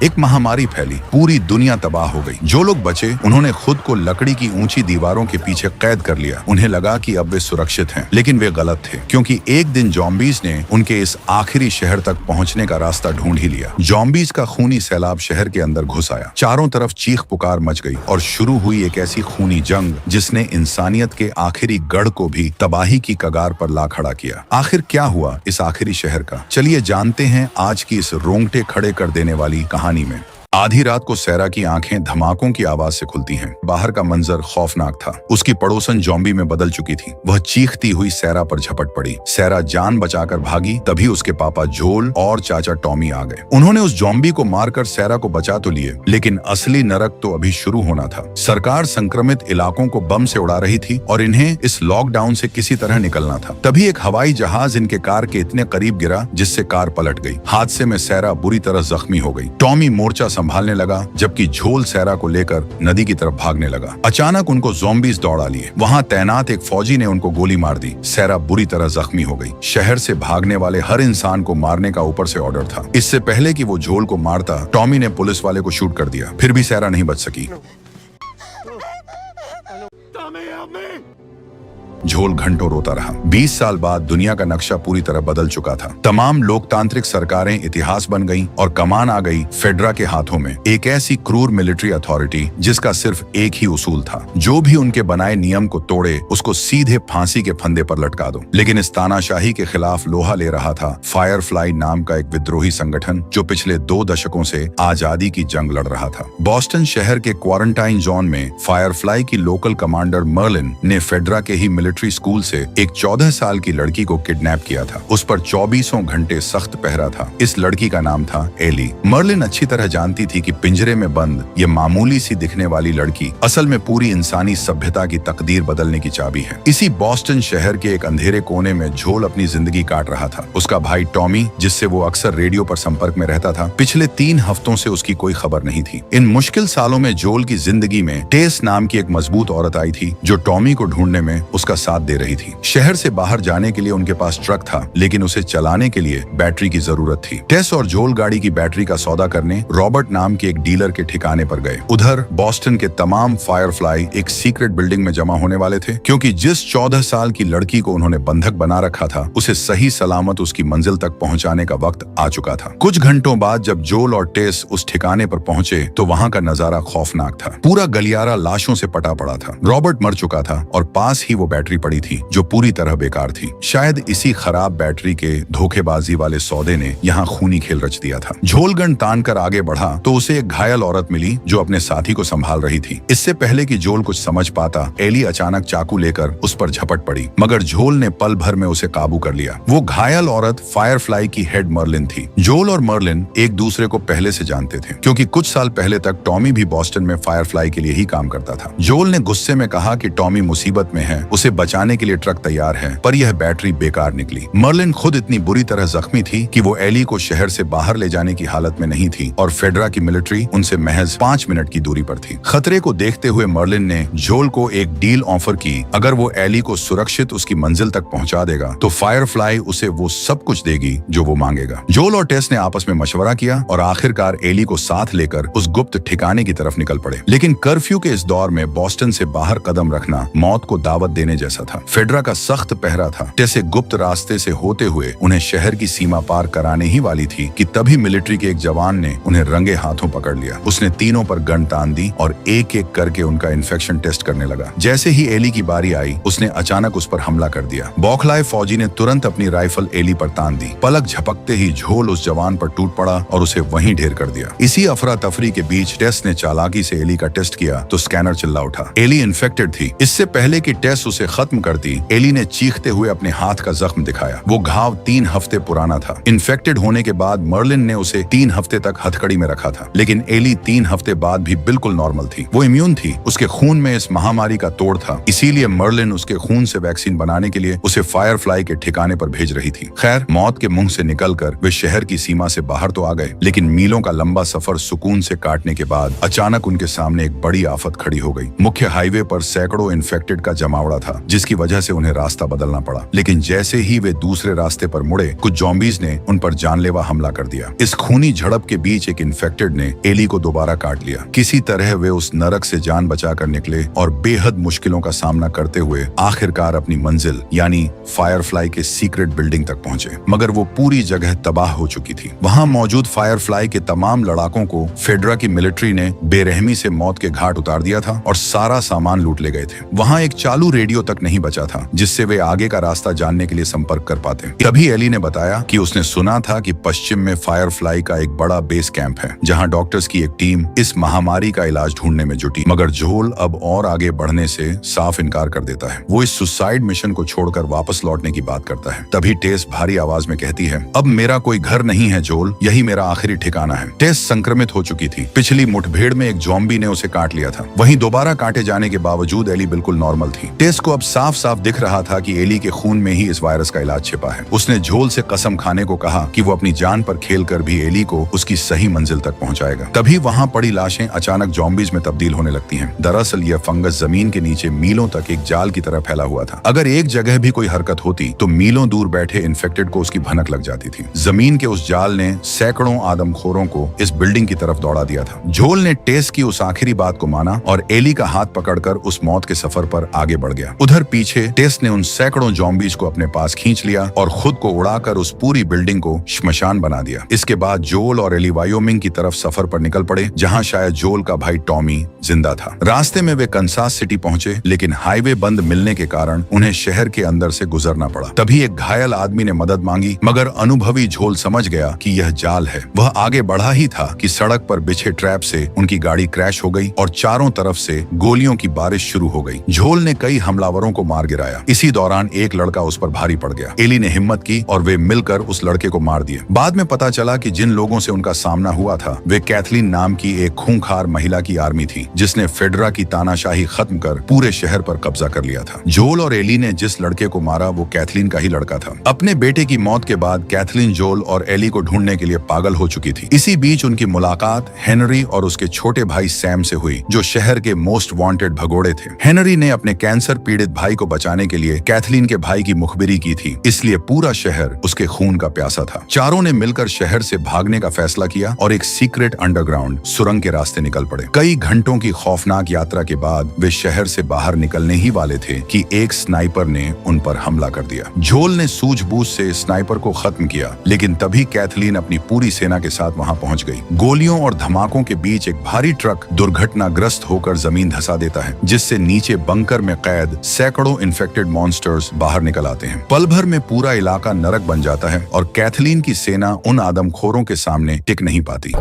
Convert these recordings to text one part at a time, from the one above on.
एक महामारी फैली, पूरी दुनिया तबाह हो गई। जो लोग बचे उन्होंने खुद को लकड़ी की ऊंची दीवारों के पीछे कैद कर लिया। उन्हें लगा कि अब वे सुरक्षित हैं, लेकिन वे गलत थे, क्योंकि एक दिन ज़ॉम्बीज़ ने उनके इस आखिरी शहर तक पहुंचने का रास्ता ढूंढ ही लिया। ज़ॉम्बीज़ का खूनी सैलाब शहर के अंदर घुस आया। चारों तरफ चीख पुकार मच गई और शुरू हुई एक ऐसी खूनी जंग जिसने इंसानियत के आखिरी गढ़ को भी तबाही की कगार पर ला खड़ा किया। आखिर क्या हुआ इस आखिरी शहर का? चलिए जानते हैं आज की इस रोंगटे खड़े कर देने वाली कहानी में। आधी रात को सैरा की आंखें धमाकों की आवाज से खुलती हैं। बाहर का मंजर खौफनाक था। उसकी पड़ोसन ज़ॉम्बी में बदल चुकी थी। वह चीखती हुई सैरा पर झपट पड़ी। सैरा जान बचाकर भागी, तभी उसके पापा जोल और चाचा टॉमी आ गए। उन्होंने उस ज़ॉम्बी को मारकर सैरा को बचा तो लिए, लेकिन असली नरक तो अभी शुरू होना था। सरकार संक्रमित इलाकों को बम से उड़ा रही थी और इन्हें इस लॉकडाउन से किसी तरह निकलना था। तभी एक हवाई जहाज इनके कार के इतने करीब गिरा जिससे कार पलट गई। हादसे में सैरा बुरी तरह जख्मी हो गई। टॉमी मोर्चा संभालने लगा, जबकि झोल सैरा को लेकर नदी की तरफ भागने लगा। अचानक उनको ज़ॉम्बीज़ दौड़ा लिए। वहां तैनात एक फौजी ने उनको गोली मार दी। सैरा बुरी तरह जख्मी हो गई। शहर से भागने वाले हर इंसान को मारने का ऊपर से ऑर्डर था। इससे पहले कि वो झोल को मारता, टॉमी ने पुलिस वाले को शूट कर दिया। फिर भी सैरा नहीं बच सकी। झोल घंटों रोता रहा। 20 साल बाद दुनिया का नक्शा पूरी तरह बदल चुका था। तमाम लोकतांत्रिक सरकारें इतिहास बन गईं और कमान आ गई फेडरा के हाथों में, एक ऐसी क्रूर मिलिट्री अथॉरिटी जिसका सिर्फ एक ही उसूल था, जो भी उनके बनाए नियम को तोड़े उसको सीधे फांसी के फंदे पर लटका दो। लेकिन इस तानाशाही के खिलाफ लोहा ले रहा था फायरफ्लाई नाम का एक विद्रोही संगठन, जो पिछले 2 दशकों से आजादी की जंग लड़ रहा था। बॉस्टन शहर के क्वारंटाइन जोन में फायरफ्लाई की लोकल कमांडर मर्लिन ने फेडरा के ही मिलिट्री स्कूल से एक 14 साल की लड़की को किडनैप किया था। उस पर 24 घंटे सख्त पहरा था। इस लड़की का नाम था एली। मर्लिन अच्छी तरह जानती थी कि पिंजरे में बंद ये मामूली सी दिखने वाली लड़की असल में पूरी इंसानी सभ्यता की तकदीर बदलने की चाबी है। इसी बॉस्टन शहर के एक अंधेरे कोने में झोल अपनी जिंदगी काट रहा था। उसका भाई टॉमी, जिससे वो अक्सर रेडियो पर संपर्क में रहता था, पिछले 3 हफ्तों से उसकी कोई खबर नहीं थी। इन मुश्किल सालों में झोल की जिंदगी में टेस नाम की एक मजबूत औरत आई थी, जो टॉमी को ढूंढने में उसका साथ दे रही थी। शहर से बाहर जाने के लिए उनके पास ट्रक था, लेकिन उसे चलाने के लिए बैटरी की जरूरत थी। टेस और जोल गाड़ी की बैटरी का सौदा करने रॉबर्ट नाम के एक डीलर के ठिकाने पर गए। उधर बॉस्टन के तमाम फायरफ्लाई एक सीक्रेट बिल्डिंग में जमा होने वाले थे, क्योंकि जिस 14 साल की लड़की को उन्होंने बंधक बना रखा था, उसे सही सलामत उसकी मंजिल तक पहुंचाने का वक्त आ चुका था। कुछ घंटों बाद जब जोल और टेस उस ठिकाने पर पहुंचे तो वहां का नजारा खौफनाक था। पूरा गलियारा लाशों से पटा पड़ा था। रॉबर्ट मर चुका था और पास ही वो बैटरी पड़ी थी, जो पूरी तरह बेकार थी। शायद इसी खराब बैटरी के धोखेबाजी वाले सौदे ने यहाँ खूनी खेल रच दिया था। झोलगन तान कर आगे बढ़ा तो उसे एक घायल औरत मिली, जो अपने साथी को संभाल रही थी। इससे पहले कि झोल कुछ समझ पाता, एली अचानक चाकू लेकर उस पर झपट पड़ी, मगर झोल ने पल भर में उसे काबू कर लिया। वो घायल औरत फायरफ्लाई की हेड मर्लिन थी। झोल और मर्लिन एक दूसरे को पहले से जानते थे, क्योंकि कुछ साल पहले तक टॉमी भी बॉस्टन में फायरफ्लाई के लिए ही काम करता था। झोल ने गुस्से में कहा कि टॉमी मुसीबत में है, उसे बचाने के लिए ट्रक तैयार है, पर यह बैटरी बेकार निकली। मर्लिन खुद इतनी बुरी तरह जख्मी थी कि वो एली को शहर से बाहर ले जाने की हालत में नहीं थी और फेडरा की मिलिट्री उनसे महज 5 मिनट की दूरी पर थी। खतरे को देखते हुए मर्लिन ने झोल को एक डील ऑफर की। अगर वो एली को सुरक्षित उसकी मंजिल तक पहुंचा देगा तो फायरफ्लाई उसे वो सब कुछ देगी जो वो मांगेगा। झोल और टेस ने आपस में मशवरा किया और आखिरकार एली को साथ लेकर उस गुप्त ठिकाने की तरफ निकल पड़े। लेकिन कर्फ्यू के इस दौर में बॉस्टन से बाहर कदम रखना मौत को दावत देने जैसा था। फेडरा का सख्त पहरा था। जैसे गुप्त रास्ते से होते हुए उन्हें शहर की सीमा पार कराने ही वाली थी कि तभी मिलिट्री के एक जवान ने उन्हें रंगे हाथों पकड़ लिया। उसने तीनों पर गन तान दी और एक एक करके उनका इन्फेक्शन टेस्ट करने लगा। जैसे ही एली की बारी आई, उसने अचानक उस पर हमला कर दिया। बौखलाए फौजी ने तुरंत अपनी राइफल एली पर तान दी। पलक झपकते ही झोल उस जवान पर टूट पड़ा और उसे वहीं ढेर कर दिया। इसी अफरा तफरी के बीच टेस ने चालाकी से एली का टेस्ट किया तो स्कैनर चिल्ला उठा। एली इन्फेक्टेड थी। इससे पहले कि टेस उसे खत्म करती, एली ने चीखते हुए अपने हाथ का जख्म दिखाया। वो घाव 3 हफ्ते पुराना था। इन्फेक्टेड होने के बाद मर्लिन ने उसे 3 हफ्ते तक हथकड़ी में रखा था, लेकिन एली 3 हफ्ते बाद भी बिल्कुल नॉर्मल थी। वो इम्यून थी। उसके खून में इस महामारी का तोड़ था। इसीलिए मर्लिन उसके खून से वैक्सीन बनाने के लिए उसे फायरफ्लाई के ठिकाने पर भेज रही थी। खैर, मौत के मुंह से निकलकर वे शहर की सीमा से बाहर तो आ गए, लेकिन मीलों का लंबा सफर सुकून से काटने के बाद अचानक उनके सामने एक बड़ी आफत खड़ी हो गई। मुख्य हाईवे पर सैकड़ों इन्फेक्टेड का जमावड़ा था। जिसकी वजह से उन्हें रास्ता बदलना पड़ा। लेकिन जैसे ही वे दूसरे रास्ते पर मुड़े, कुछ ज़ॉम्बीज़ ने उन पर जानलेवा हमला कर दिया। इस खूनी झड़प के बीच एक इन्फेक्टेड ने एली को दोबारा काट लिया। किसी तरह वे उस नरक से जान बचाकर निकले और बेहद मुश्किलों का सामना करते हुए आखिरकार अपनी मंजिल यानी फायरफ्लाई के सीक्रेट बिल्डिंग तक पहुंचे। मगर वो पूरी जगह तबाह हो चुकी थी। वहां मौजूद फायरफ्लाई के तमाम लड़ाकों को फेडरा की मिलिट्री ने बेरहमी से मौत के घाट उतार दिया था और सारा सामान लूट ले गए थे। वहां एक चालू रेडियो तक नहीं बचा था जिससे वे आगे का रास्ता जानने के लिए संपर्क कर पाते। तभी एली ने बताया कि उसने सुना था कि पश्चिम में फायरफ्लाई का एक बड़ा बेस कैंप है जहां डॉक्टर्स की एक टीम इस महामारी का इलाज ढूंढने में जुटी। मगर जोल अब और आगे बढ़ने से साफ इनकार कर देता है। वो इस सुसाइड मिशन को छोड़कर वापस लौटने की बात करता है। तभी टेस भारी आवाज में कहती है, अब मेरा कोई घर नहीं है जोल, यही मेरा आखिरी ठिकाना है। टेस संक्रमित हो चुकी थी। पिछली मुठभेड़ में एक ज़ॉम्बी ने उसे काट लिया था। वहीं दोबारा काटे जाने के बावजूद एली बिल्कुल नॉर्मल थी। टेस को अब साफ साफ दिख रहा था कि एली के खून में ही इस वायरस का इलाज छिपा है। उसने जोल से कसम खाने को कहा कि वो अपनी जान पर खेलकर भी एली को उसकी सही मंजिल तक पहुंचाएगा। तभी वहां पड़ी लाशें अचानक ज़ॉम्बीज़ में तब्दील होने लगती हैं। दरअसल यह फंगस जमीन के नीचे मीलों तक एक जाल की तरह फैला हुआ था। अगर एक जगह भी कोई हरकत होती तो मीलों दूर बैठे इन्फेक्टेड को उसकी भनक लग जाती थी। जमीन के उस जाल ने सैकड़ों आदमखोरों को इस बिल्डिंग की तरफ दौड़ा दिया था। जोल ने टेस की उस आखिरी बात को माना और एली का हाथ पकड़कर उस मौत के सफर पर आगे बढ़ गया। उधर पीछे टेस ने उन सैकड़ों ज़ॉम्बीज़ को अपने पास खींच लिया और खुद को उड़ाकर उस पूरी बिल्डिंग को श्मशान बना दिया। इसके बाद जोल और एली वायोमिंग की तरफ सफर पर निकल पड़े, जहां शायद जोल का भाई टॉमी जिंदा था। रास्ते में वे कंसास सिटी पहुंचे, लेकिन हाईवे बंद मिलने के कारण उन्हें शहर के अंदर से गुजरना पड़ा। तभी एक घायल आदमी ने मदद मांगी, मगर अनुभवी झोल समझ गया कि यह जाल है। वह आगे बढ़ा ही था कि सड़क पर बिछे ट्रैप से उनकी गाड़ी क्रैश हो गई और चारों तरफ से गोलियों की बारिश शुरू हो गई। झोल ने कई हमलावरों को मार गिराया। इसी दौरान एक लड़का उस पर भारी पड़ गया। एली ने हिम्मत की और वे मिलकर उस लड़के को मार दिए। बाद में पता चला कि जिन लोगों से उनका सामना हुआ था वे कैथलीन नाम की एक खूंखार महिला की आर्मी थी, जिसने फेडरा की तानाशाही खत्म कर पूरे शहर पर कब्जा कर लिया था। जोल और एली ने जिस लड़के को मारा वो कैथलीन का ही लड़का था। अपने बेटे की मौत के बाद कैथलीन जोल और एली को ढूंढने के लिए पागल हो चुकी थी। इसी बीच उनकी मुलाकात हेनरी और उसके छोटे भाई सैम से हुई, जो शहर के मोस्ट वांटेड भगोड़े थे। हेनरी ने अपने कैंसर पीड़ित भाई को बचाने के लिए कैथलीन के भाई की मुखबिरी की थी, इसलिए पूरा शहर उसके खून का प्यासा था। चारों ने मिलकर शहर से भागने का फैसला किया और एक सीक्रेट अंडरग्राउंड सुरंग के रास्ते निकल पड़े। कई घंटों की खौफनाक यात्रा के बाद वे शहर से बाहर निकलने ही वाले थे कि एक स्नाइपर ने उन पर हमला कर दिया। झोल ने सूझबूझ से स्नाइपर को खत्म किया, लेकिन तभी कैथलीन अपनी पूरी सेना के साथ वहां पहुंच गई। गोलियों और धमाकों के बीच एक भारी ट्रक दुर्घटनाग्रस्त होकर जमीन धंसा देता है, जिससे नीचे बंकर में कैद सैकड़ों इन्फेक्टेड मॉन्स्टर्स बाहर निकल आते हैं। पल भर में पूरा इलाका नरक बन जाता है और कैथलीन की सेना उन आदमखोरों के सामने टिक नहीं पाती।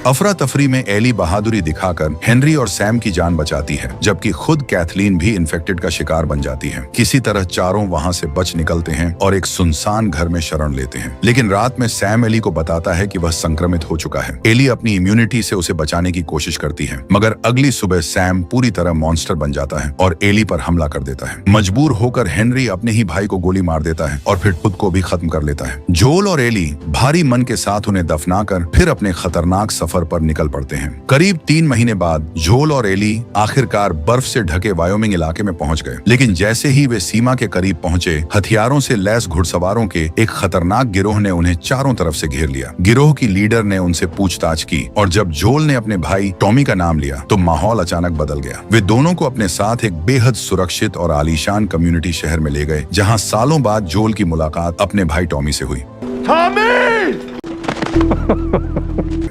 अफरा तफरी में एली बहादुरी दिखाकर हेनरी और सैम की जान बचाती है, जबकि खुद कैथलीन भी इन्फेक्टेड का शिकार बन जाती है। किसी तरह चारों वहां से बच निकलते हैं और एक सुनसान घर में शरण लेते हैं। लेकिन रात में सैम एली को बताता है कि वह संक्रमित हो चुका है। एली अपनी इम्यूनिटी से उसे बचाने की कोशिश करती है, मगर अगली सुबह सैम पूरी तरह मॉन्स्टर बन जाता है और एली पर हमला कर देता है। मजबूर होकर हेनरी अपने ही भाई को गोली मार देता है और फिर खुद को भी खत्म कर लेता है। जोल और एली भारी मन के साथ उन्हें दफनाकर फिर अपने खतरनाक सफर पर निकल पड़ते हैं। करीब 3 महीने बाद जोल और एली आखिरकार बर्फ से ढके वायोमिंग इलाके में पहुंच गए। लेकिन जैसे ही वे सीमा के करीब पहुंचे, हथियारों से लैस घुड़सवारों के एक खतरनाक गिरोह ने उन्हें चारों तरफ से घेर लिया। गिरोह की लीडर ने उनसे पूछताछ की और जब जोल ने अपने भाई टॉमी का नाम लिया तो माहौल अचानक बदल गया। वे दोनों को अपने साथ एक बेहद सुरक्षित और आलीशान कम्युनिटी शहर में ले गए, जहां सालों बाद जोल की मुलाकात अपने भाई टॉमी से हुई।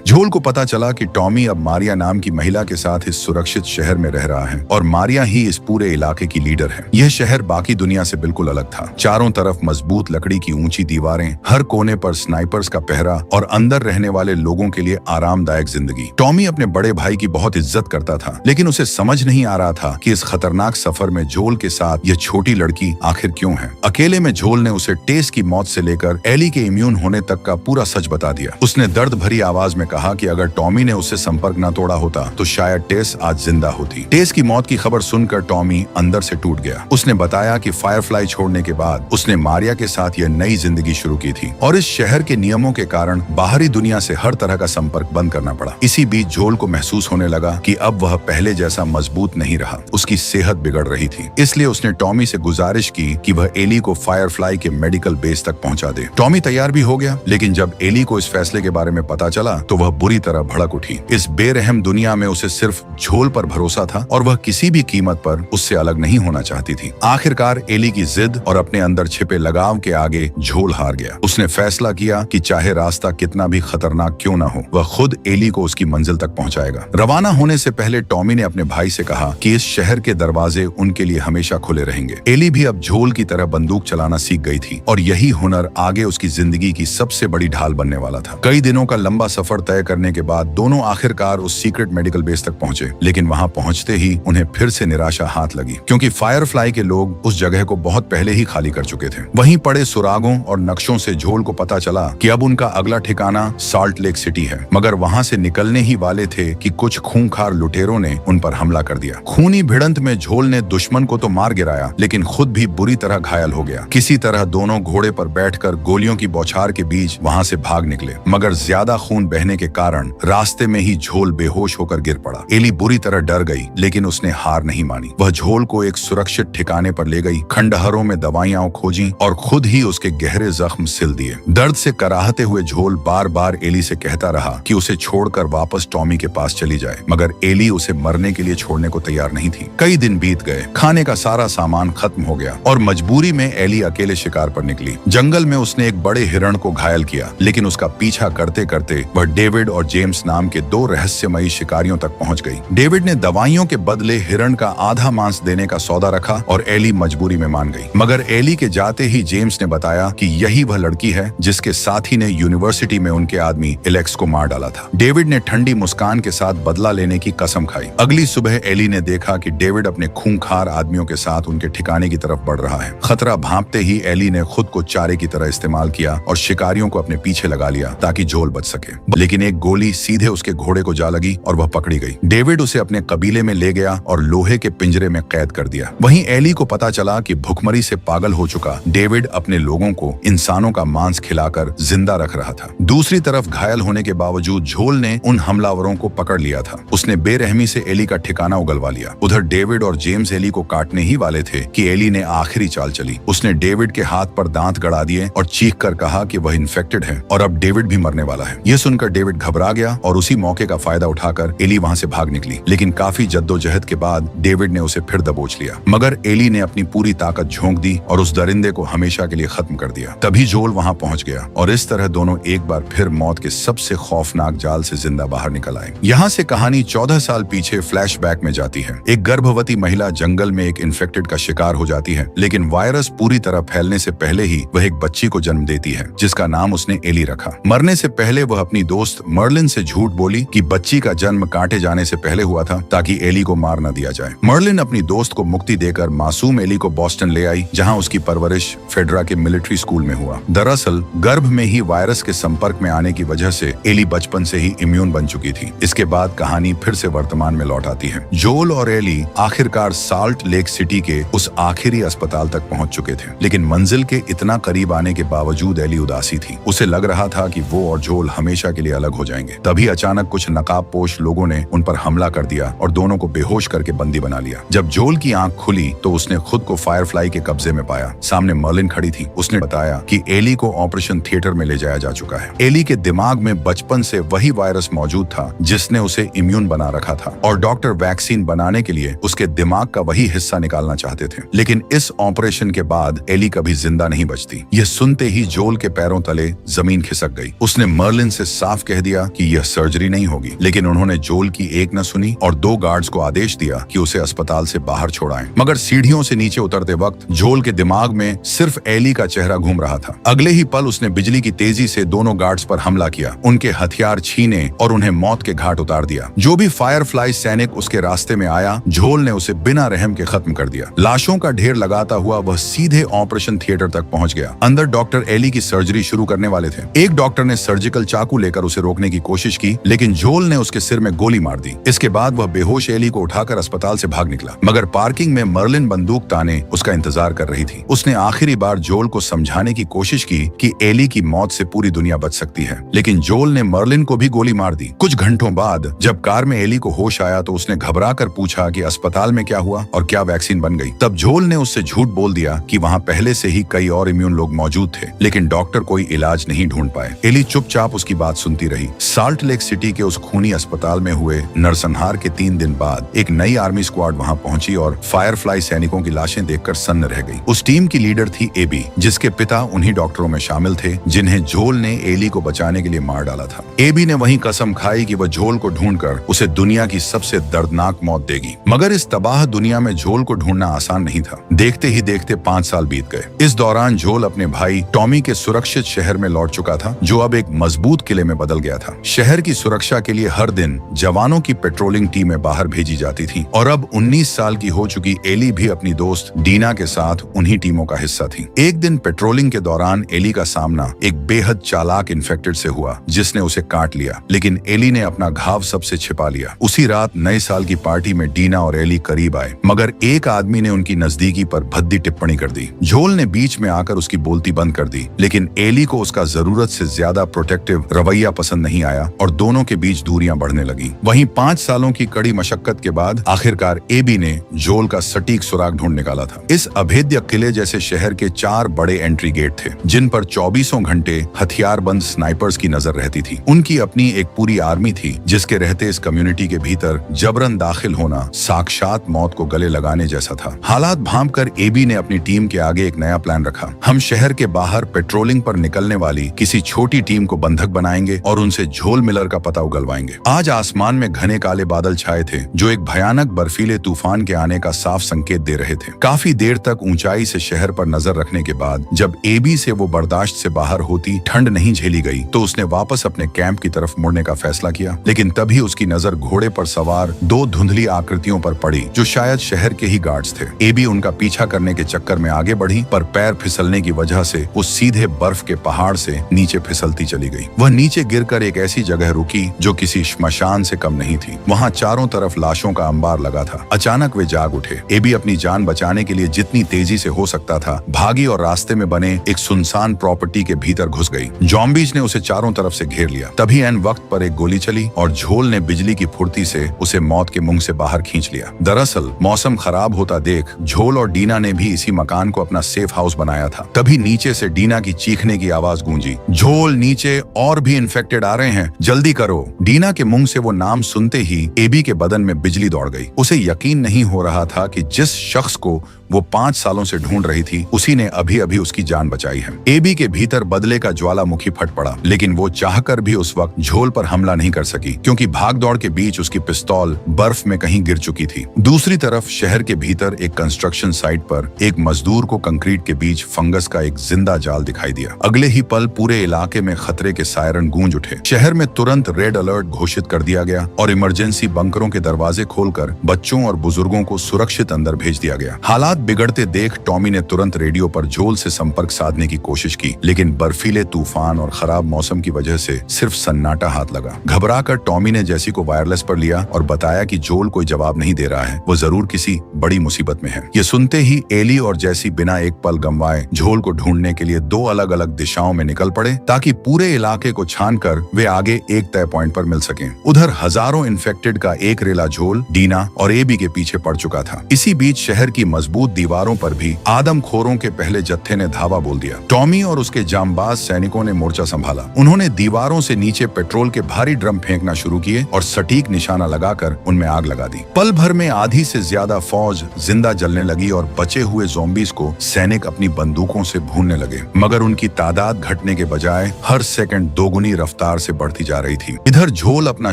झोल को पता चला कि टॉमी अब मारिया नाम की महिला के साथ इस सुरक्षित शहर में रह रहा है और मारिया ही इस पूरे इलाके की लीडर है। यह शहर बाकी दुनिया से बिल्कुल अलग था। चारों तरफ मजबूत लकड़ी की ऊंची दीवारें, हर कोने पर स्नाइपर्स का पहरा और अंदर रहने वाले लोगों के लिए आरामदायक जिंदगी। टॉमी अपने बड़े भाई की बहुत इज्जत करता था, लेकिन उसे समझ नहीं आ रहा था कि इस खतरनाक सफर में झोल के साथ यह छोटी लड़की आखिर क्यों है। अकेले में झोल ने उसे टेस की मौत से लेकर एली के इम्यून होने तक का पूरा सच बता दिया। उसने दर्द भरी आवाज में कहा कहा कि अगर टॉमी ने उससे संपर्क न तोड़ा होता तो शायद टेस आज जिंदा होती। टेस की मौत की खबर सुनकर टॉमी अंदर से टूट गया। उसने बताया कि फायरफ्लाई छोड़ने के बाद उसने मारिया के साथ यह नई जिंदगी शुरू की थी और इस शहर के नियमों के कारण बाहरी दुनिया से हर तरह का संपर्क बंद करना पड़ा। इसी बीच जोल को महसूस होने लगा कि अब वह पहले जैसा मजबूत नहीं रहा, उसकी सेहत बिगड़ रही थी। इसलिए उसने टॉमी से गुजारिश की कि वह एली को फायरफ्लाई के मेडिकल बेस तक पहुंचा दे। टॉमी तैयार भी हो गया, लेकिन जब एली को इस फैसले के बारे में पता चला तो वह बुरी तरह भड़क उठी। इस बेरहम दुनिया में उसे सिर्फ झोल पर भरोसा था और वह किसी भी कीमत पर उससे अलग नहीं होना चाहती थी। आखिरकार एली की जिद और अपने अंदर छिपे लगाव के आगे झोल हार गया। उसने फैसला किया कि चाहे रास्ता कितना भी खतरनाक क्यों ना हो, वह खुद एली को उसकी मंजिल तक पहुंचाएगा। रवाना होने से पहले टॉमी ने अपने भाई से कहा कि इस शहर के दरवाजे उनके लिए हमेशा खुले रहेंगे। एली भी अब झोल की तरह बंदूक चलाना सीख गई थी और यही हुनर आगे उसकी जिंदगी की सबसे बड़ी ढाल बनने वाला था। कई दिनों का लंबा सफर तय करने के बाद दोनों आखिरकार उस सीक्रेट मेडिकल बेस तक पहुंचे, लेकिन वहां पहुंचते ही उन्हें फिर से निराशा हाथ लगी, क्योंकि फायरफ्लाई के लोग उस जगह को बहुत पहले ही खाली कर चुके थे। वहीं पड़े सुरागों और नक्शों से झोल को पता चला कि अब उनका अगला ठिकाना साल्ट लेक सिटी है, मगर वहां से निकलने ही वाले थे कि कुछ खूंखार लुटेरों ने उन पर हमला कर दिया। खूनी भिड़ंत में झोल ने दुश्मन को तो मार गिराया, लेकिन खुद भी बुरी तरह घायल हो गया। किसी तरह दोनों घोड़े पर बैठकर गोलियों की बौछार के बीच वहां से भाग निकले, मगर ज्यादा खून बहने के कारण रास्ते में ही झोल बेहोश होकर गिर पड़ा। एली बुरी तरह डर गई, लेकिन उसने हार नहीं मानी। वह झोल को एक सुरक्षित ठिकाने पर ले गई, खंडहरों में दवाइयां खोजी और खुद ही उसके गहरे जख्म सिल दिए। दर्द से कराहते हुए झोल बार बार एली से कहता रहा कि उसे छोड़कर वापस टॉमी के पास चली जाए, मगर एली उसे मरने के लिए छोड़ने को तैयार नहीं थी। कई दिन बीत गए, खाने का सारा सामान खत्म हो गया और मजबूरी में एली अकेले शिकार पर निकली। जंगल में उसने एक बड़े हिरण को घायल किया, लेकिन उसका पीछा करते करते वह डेविड और जेम्स नाम के दो रहस्यमयी शिकारियों तक पहुंच गई। डेविड ने दवाइयों के बदले हिरण का आधा मांस देने का सौदा रखा और एली मजबूरी में मान गई, मगर एली के जाते ही जेम्स ने बताया कि यही वह लड़की है जिसके साथी ने यूनिवर्सिटी में उनके आदमी एलेक्स को मार डाला था। डेविड ने ठंडी मुस्कान के साथ बदला लेने की कसम खाई। अगली सुबह एली ने देखा कि डेविड अपने खूंखार आदमियों के साथ उनके ठिकाने की तरफ बढ़ रहा है। खतरा भांपते ही एली ने खुद को चारे की तरह इस्तेमाल किया और शिकारियों को अपने पीछे लगा लिया ताकि झोल बच सके, लेकिन एक गोली सीधे उसके घोड़े को जा लगी और वह पकड़ी गई। डेविड उसे अपने कबीले में ले गया और लोहे के पिंजरे में कैद कर दिया। वहीं एली को पता चला कि भुखमरी से पागल हो चुका डेविड अपने लोगों को इंसानों का मांस खिलाकर जिंदा रख रहा था। दूसरी तरफ घायल होने के बावजूद झोल ने उन हमलावरों को पकड़ लिया था। उसने बेरहमी से एली का ठिकाना उगलवा लिया। उधर डेविड और जेम्स एली को काटने ही वाले थे कि एली ने आखिरी चाल चली। उसने डेविड के हाथ पर दांत गड़ा दिए और चीख कर कहा कि वह इन्फेक्टेड है और अब डेविड भी मरने वाला है। यह सुनकर डेविड घबरा गया और उसी मौके का फायदा उठाकर एली वहां से भाग निकली, लेकिन काफी जद्दोजहद के बाद डेविड ने उसे फिर दबोच लिया, मगर एली ने अपनी पूरी ताकत झोंक दी और उस दरिंदे को हमेशा के लिए खत्म कर दिया। तभी जोल वहां पहुंच गया और इस तरह दोनों एक बार फिर मौत के सबसे खौफनाक जाल से जिंदा बाहर निकल आए। यहाँ से कहानी 14 साल पीछे फ्लैशबैक में जाती है। एक गर्भवती महिला जंगल में एक इन्फेक्टेड का शिकार हो जाती है, लेकिन वायरस पूरी तरह फैलने से पहले ही वह एक बच्ची को जन्म देती है जिसका नाम उसने एली रखा। मरने से पहले वह अपनी दोस्त मर्लिन से झूठ बोली कि बच्ची का जन्म काटे जाने से पहले हुआ था ताकि एली को मार न दिया जाए। मर्लिन अपनी दोस्त को मुक्ति देकर मासूम एली को बॉस्टन ले आई, जहां उसकी परवरिश फेडरा के मिलिट्री स्कूल में हुआ। दरअसल गर्भ में ही वायरस के संपर्क में आने की वजह से एली बचपन से ही इम्यून बन चुकी थी। इसके बाद कहानी फिर से वर्तमान में लौट आती है। जोल और एली आखिरकार साल्ट लेक सिटी के उस आखिरी अस्पताल तक पहुंच चुके थे, लेकिन मंजिल के इतना करीब आने के बावजूद एली उदासी थी। उसे लग रहा था कि वो और जोल हमेशा के लिए अलग हो जाएंगे। तभी अचानक कुछ नकाबपोश लोगों ने उन पर हमला कर दिया और दोनों को बेहोश करके बंदी बना लिया। जब जोल की आंख खुली तो उसने खुद को फायरफ्लाई के कब्जे में पाया। सामने मर्लिन खड़ी थी। उसने बताया कि एली को ऑपरेशन थिएटर में ले जाया जा चुका है। एली के दिमाग में बचपन से वही वायरस मौजूद था जिसने उसे इम्यून बना रखा था और डॉक्टर वैक्सीन बनाने के लिए उसके दिमाग का वही हिस्सा निकालना चाहते थे। लेकिन इस ऑपरेशन के बाद एली कभी जिंदा नहीं बचती। यह सुनते ही जोल के पैरों तले जमीन खिसक गई। उसने मर्लिन से साफ कह दिया कि यह सर्जरी नहीं होगी, लेकिन उन्होंने जोल की एक न सुनी और 2 गार्ड्स को आदेश दिया कि उसे अस्पताल से बाहर छोड़ाएं। मगर सीढ़ियों से नीचे उतरते वक्त जोल के दिमाग में सिर्फ एली का चेहरा घूम रहा था। अगले ही पल उसने बिजली की तेजी से दोनों गार्ड्स पर हमला किया, उनके हथियार छीने और उन्हें मौत के घाट उतार दिया। जो भी फायरफ्लाई सैनिक उसके रास्ते में आया, झोल ने उसे बिना रहम के खत्म कर दिया। लाशों का ढेर लगाता हुआ वह सीधे ऑपरेशन थिएटर तक पहुंच गया। अंदर डॉक्टर एली की सर्जरी शुरू करने वाले थे। एक डॉक्टर ने सर्जिकल चाकू लेकर उसे रोक रोकने की कोशिश की, लेकिन जोल ने उसके सिर में गोली मार दी। इसके बाद वह बेहोश एली को उठाकर अस्पताल से भाग निकला, मगर पार्किंग में मर्लिन बंदूक ताने उसका इंतजार कर रही थी। उसने आखिरी बार जोल को समझाने की कोशिश की कि एली की मौत से पूरी दुनिया बच सकती है, लेकिन जोल ने मर्लिन को भी गोली मार दी। कुछ घंटों बाद जब कार में एली को होश आया तो उसने घबरा कर पूछा कि अस्पताल में क्या हुआ और क्या वैक्सीन बन गई। तब जोल ने उससे झूठ बोल दिया कि वहाँ पहले से ही कई और इम्यून लोग मौजूद थे, लेकिन डॉक्टर कोई इलाज नहीं ढूंढ पाए। एली चुपचाप उसकी बात सुनती रही। साल्ट लेक सिटी के उस खूनी अस्पताल में हुए नरसंहार के 3 दिन बाद एक नई आर्मी स्क्वाड वहां पहुंची और फायरफ्लाई सैनिकों की लाशें देखकर सन्न रह गई। उस टीम की लीडर थी एबी, जिसके पिता उन्हीं डॉक्टरों में शामिल थे जिन्हें झोल ने एली को बचाने के लिए मार डाला था। एबी ने वहीं कसम खाई कि वह झोल को ढूंढकर उसे दुनिया की सबसे दर्दनाक मौत देगी। मगर इस तबाह दुनिया में झोल को ढूंढना आसान नहीं था। देखते ही देखते 5 साल बीत गए। इस दौरान झोल अपने भाई टॉमी के सुरक्षित शहर में लौट चुका था, जो अब एक मजबूत किले में बदल गया था। शहर की सुरक्षा के लिए हर दिन जवानों की पेट्रोलिंग टीमें बाहर भेजी जाती थी और अब 19 साल की हो चुकी एली भी अपनी दोस्त डीना के साथ उन्हीं टीमों का हिस्सा थी। एक दिन पेट्रोलिंग के दौरान एली का सामना एक बेहद चालाक इन्फेक्टेड से हुआ, जिसने उसे काट लिया, लेकिन एली ने अपना घाव सबसे छिपा लिया। उसी रात नए साल की पार्टी में डीना और एली करीब आए, मगर एक आदमी ने उनकी नजदीकी पर भद्दी टिप्पणी कर दी। झोल ने बीच में आकर उसकी बोलती बंद कर दी, लेकिन एली को उसका जरूरत से ज्यादा प्रोटेक्टिव रवैया पसंद नहीं आया और दोनों के बीच दूरियां बढ़ने लगी। वहीं 5 सालों की कड़ी मशक्कत के बाद आखिरकार एबी ने झोल का सटीक सुराग ढूंढ निकाला था। इस अभेद्य किले जैसे शहर के 4 बड़े एंट्री गेट थे, जिन पर 24 घंटे हथियारबंद स्नाइपर्स की नजर रहती थी। उनकी अपनी एक पूरी आर्मी थी, जिसके रहते इस कम्युनिटी के भीतर जबरन दाखिल होना साक्षात मौत को गले लगाने जैसा था। हालात भांपकर एबी ने अपनी टीम के आगे एक नया प्लान रखा। हम शहर के बाहर पेट्रोलिंग पर निकलने वाली किसी छोटी टीम को बंधक बनाएंगे और उनसे झोल मिलर का पता उगलवाएंगे। आज आसमान में घने काले बादल छाए थे, जो एक भयानक बर्फीले तूफान के आने का साफ संकेत दे रहे थे। काफी देर तक ऊंचाई से शहर पर नजर रखने के बाद जब एबी से वो बर्दाश्त से बाहर होती ठंड नहीं झेली गई, तो उसने वापस अपने कैंप की तरफ मुड़ने का फैसला किया। लेकिन तभी उसकी नजर घोड़े पर सवार 2 धुंधली आकृतियों पर पड़ी, जो शायद शहर के ही गार्ड्स थे। एबी उनका पीछा करने के चक्कर में आगे बढ़ी, पर पैर फिसलने की वजह से वो सीधे बर्फ के पहाड़ से नीचे फिसलती चली गई। वह नीचे गिरकर एक ऐसी जगह रुकी जो किसी श्मशान से कम नहीं थी। वहाँ चारों तरफ लाशों का अंबार लगा था। अचानक वे जाग उठे। एबी अपनी जान बचाने के लिए जितनी तेजी से हो सकता था भागी और रास्ते में बने एक सुनसान प्रॉपर्टी के भीतर घुस गई। ज़ॉम्बीज ने उसे चारों तरफ से घेर लिया। तभी एन वक्त पर एक गोली चली और झोल ने बिजली की फुर्ती से उसे मौत के मुंह से बाहर खींच लिया। दरअसल मौसम खराब होता देख झोल और डीना ने भी इसी मकान को अपना सेफ हाउस बनाया था। तभी नीचे से डीना की चीखने की आवाज गूंजी, झोल नीचे और भी इन्फेक्टेड आ रहे हैं, जल्दी करो। डीना के मुंह से वो नाम सुनते ही एबी के बदन में बिजली दौड़ गई। उसे यकीन नहीं हो रहा था कि जिस शख्स को वो 5 सालों से ढूंढ रही थी, उसी ने अभी अभी उसकी जान बचाई है। एबी के भीतर बदले का ज्वालामुखी फट पड़ा, लेकिन वो चाहकर भी उस वक्त झोल पर हमला नहीं कर सकी, क्योंकि भागदौड़ के बीच उसकी पिस्तौल बर्फ में कहीं गिर चुकी थी। दूसरी तरफ शहर के भीतर एक कंस्ट्रक्शन साइट पर एक मजदूर को कंक्रीट के बीच फंगस का एक जिंदा जाल दिखाई दिया। अगले ही पल पूरे इलाके में खतरे के सायरन गूंज उठे। शहर में तुरंत रेड अलर्ट घोषित कर दिया गया और इमरजेंसी बंकरों के दरवाजे खोलकर बच्चों और बुजुर्गों को सुरक्षित अंदर भेज दिया गया। हालात बिगड़ते देख टॉमी ने तुरंत रेडियो पर झोल से संपर्क साधने की कोशिश की, लेकिन बर्फीले तूफान और खराब मौसम की वजह से सिर्फ सन्नाटा हाथ लगा। घबराकर टॉमी ने जैसी को वायरलेस पर लिया और बताया कि झोल कोई जवाब नहीं दे रहा है, वो जरूर किसी बड़ी मुसीबत में है। ये सुनते ही एली और जैसी बिना एक पल गंवाए झोल को ढूंढने के लिए 2 अलग-अलग दिशाओं में निकल पड़े, ताकि पूरे इलाके को छानकर वे आगे एक तय पॉइंट पर मिल सकें। उधर हजारों इन्फेक्टेड का एक रेला झोल डीना और एबी के पीछे पड़ चुका था। इसी बीच शहर की मजबूत दीवारों पर भी आदमखोरों के पहले जत्थे ने धावा बोल दिया। टॉमी और उसके जांबाज सैनिकों ने मोर्चा संभाला। उन्होंने दीवारों से नीचे पेट्रोल के भारी ड्रम फेंकना शुरू किए और सटीक निशाना लगाकर उनमें आग लगा दी। पल भर में आधी से ज्यादा फौज जिंदा जलने लगी और बचे हुए ज़ॉम्बीज को सैनिक अपनी बंदूकों से भूनने लगे, मगर उनकी तादाद घटने के बजाय हर सेकंड दोगुनी रफ्तार से बढ़ती जा रही थी। इधर झोल अपना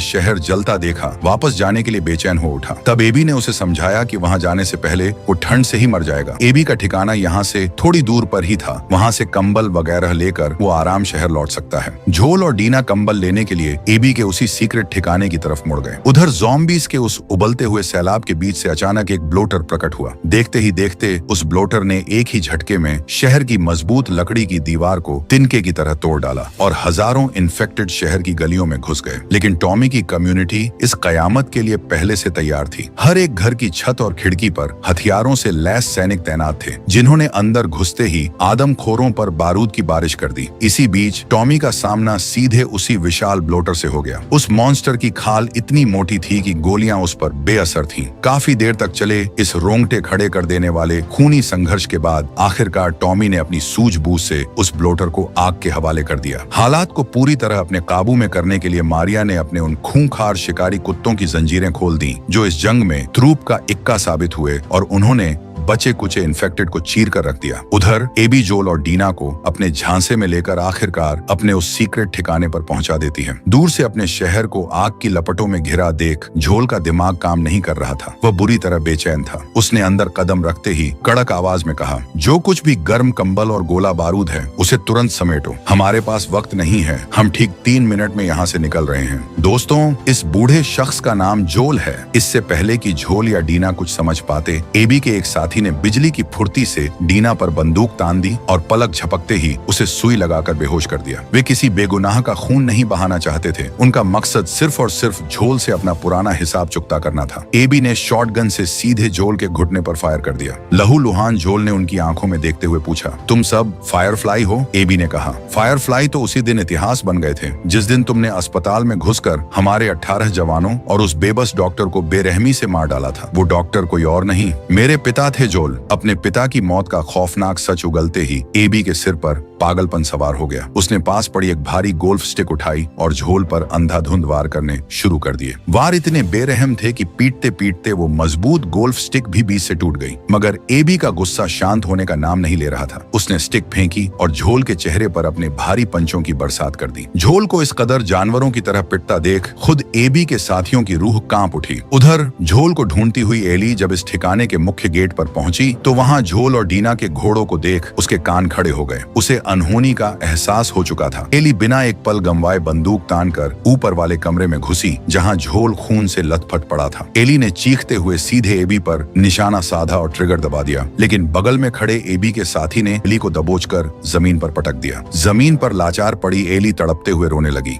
शहर जलता देखा वापस जाने के लिए बेचैन हो उठा। तब एबी ने उसे समझाया कि वहां जाने से पहले वो ठंड से ही मर जाएगा। एबी का ठिकाना यहाँ से थोड़ी दूर पर ही था। वहाँ से कंबल वगैरह लेकर वो आराम शहर लौट सकता है। झोल और डीना कंबल लेने के लिए एबी के उसी सीक्रेट ठिकाने की तरफ मुड़ गए। उधर ज़ॉम्बीज के उस उबलते हुए सैलाब के बीच से अचानक एक ब्लोटर प्रकट हुआ। देखते ही देखते उस ब्लोटर ने एक ही झटके में शहर की मजबूत लकड़ी की दीवार को तिनके की तरह तोड़ डाला और हजारों इन्फेक्टेड बुलेट शहर की गलियों में घुस गए, लेकिन टॉमी की कम्युनिटी इस कयामत के लिए पहले से तैयार थी। हर एक घर की छत और खिड़की पर हथियारों से लैस सैनिक तैनात थे, जिन्होंने अंदर घुसते ही आदमखोरों पर बारूद की बारिश कर दी। इसी बीच टॉमी का सामना सीधे उसी विशाल ब्लोटर से हो गया। उस मॉन्स्टर की खाल इतनी मोटी थी कि गोलियां उस पर बेअसर थीं। काफी देर तक चले इस रोंगटे खड़े कर देने वाले खूनी संघर्ष के बाद आखिरकार टॉमी ने अपनी सूझबूझ से उस ब्लोटर को आग के हवाले कर दिया। हालात को पूरी तरह अपने काबू में करने के लिए मारिया ने अपने उन खूंखार शिकारी कुत्तों की जंजीरें खोल दी, जो इस जंग में ट्रूप का इक्का साबित हुए, और उन्होंने बचे कुचे इन्फेक्टेड को चीर कर रख दिया। उधर एबी, जोल और डीना को अपने झांसे में लेकर आखिरकार अपने उस सीक्रेट ठिकाने पर पहुंचा देती है। दूर से अपने शहर को आग की लपटों में घिरा देख झोल का दिमाग काम नहीं कर रहा था। वह बुरी तरह बेचैन था। उसने अंदर कदम रखते ही कड़क आवाज में कहा, जो कुछ भी गर्म कंबल और गोला बारूद है उसे तुरंत समेटो। हमारे पास वक्त नहीं है, हम ठीक 3 मिनट में यहाँ से निकल रहे हैं। दोस्तों, इस बूढ़े शख्स का नाम जोल है। इससे पहले कि झोल या डीना कुछ समझ पाते, एबी के एक साथी ने बिजली की फुर्ती से डीना पर बंदूक तान दी और पलक झपकते ही उसे सुई लगाकर बेहोश कर दिया। वे किसी बेगुनाह का खून नहीं बहाना चाहते थे। उनका मकसद सिर्फ और सिर्फ झोल से अपना पुराना हिसाब चुकता करना था। एबी ने शॉटगन से सीधे झोल के घुटने पर फायर कर दिया। लहूलुहान झोल ने उनकी आंखों में देखते हुए पूछा, तुम सब फायरफ्लाई हो? एबी ने कहा, फायरफ्लाई तो उसी दिन इतिहास बन गए थे जिस दिन तुमने अस्पताल में घुसकर हमारे 18 जवानों और उस बेबस डॉक्टर को बेरहमी से मार डाला था। वो डॉक्टर कोई और नहीं, मेरे पिता थे जोल। अपने पिता की मौत का खौफनाक सच उगलते ही एबी के सिर पर पागलपन सवार हो गया। उसने पास पड़ी एक भारी गोल्फ स्टिक उठाई और झोल पर अंधाधुंध वार करने शुरू कर दिए। वार इतने बेरहम थे कि पीटते पीटते वो मजबूत गोल्फ स्टिक भी बीच से टूट गई। मगर एबी का गुस्सा शांत होने का नाम नहीं ले रहा था। उसने स्टिक फेंकी और झोल के चेहरे पर अपने भारी पंचों की बरसात कर दी। झोल को इस कदर जानवरों की तरह पिटता देख खुद एबी के साथियों की रूह कांप उठी। उधर झोल को ढूंढती हुई एली जब इस ठिकाने के मुख्य गेट पर पहुंची तो वहां झोल और डीना के घोड़ों को देख उसके कान खड़े हो गए। उसे अनहोनी का एहसास हो चुका था। एली बिना एक पल गंवाए बंदूक तानकर ऊपर वाले कमरे में घुसी, जहां झोल खून से लथपथ पड़ा था। एली ने चीखते हुए सीधे एबी पर निशाना साधा और ट्रिगर दबा दिया, लेकिन बगल में खड़े एबी के साथी ने एली को दबोचकर जमीन पर पटक दिया। जमीन पर लाचार पड़ी एली तड़पते हुए रोने लगी।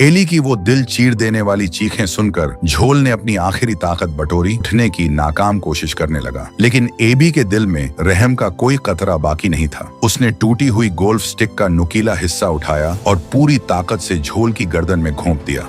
एली की वो दिल चीर देने वाली चीखें सुनकर झोल ने अपनी आखिरी ताकत बटोरी, उठने की नाकाम कोशिश करने लगा, लेकिन एबी के दिल में रहम का कोई कतरा बाकी नहीं था। उसने टूटी हुई गोल्फ स्टिक का नुकीला हिस्सा उठाया और पूरी ताकत से झोल की गर्दन में घोंप दिया।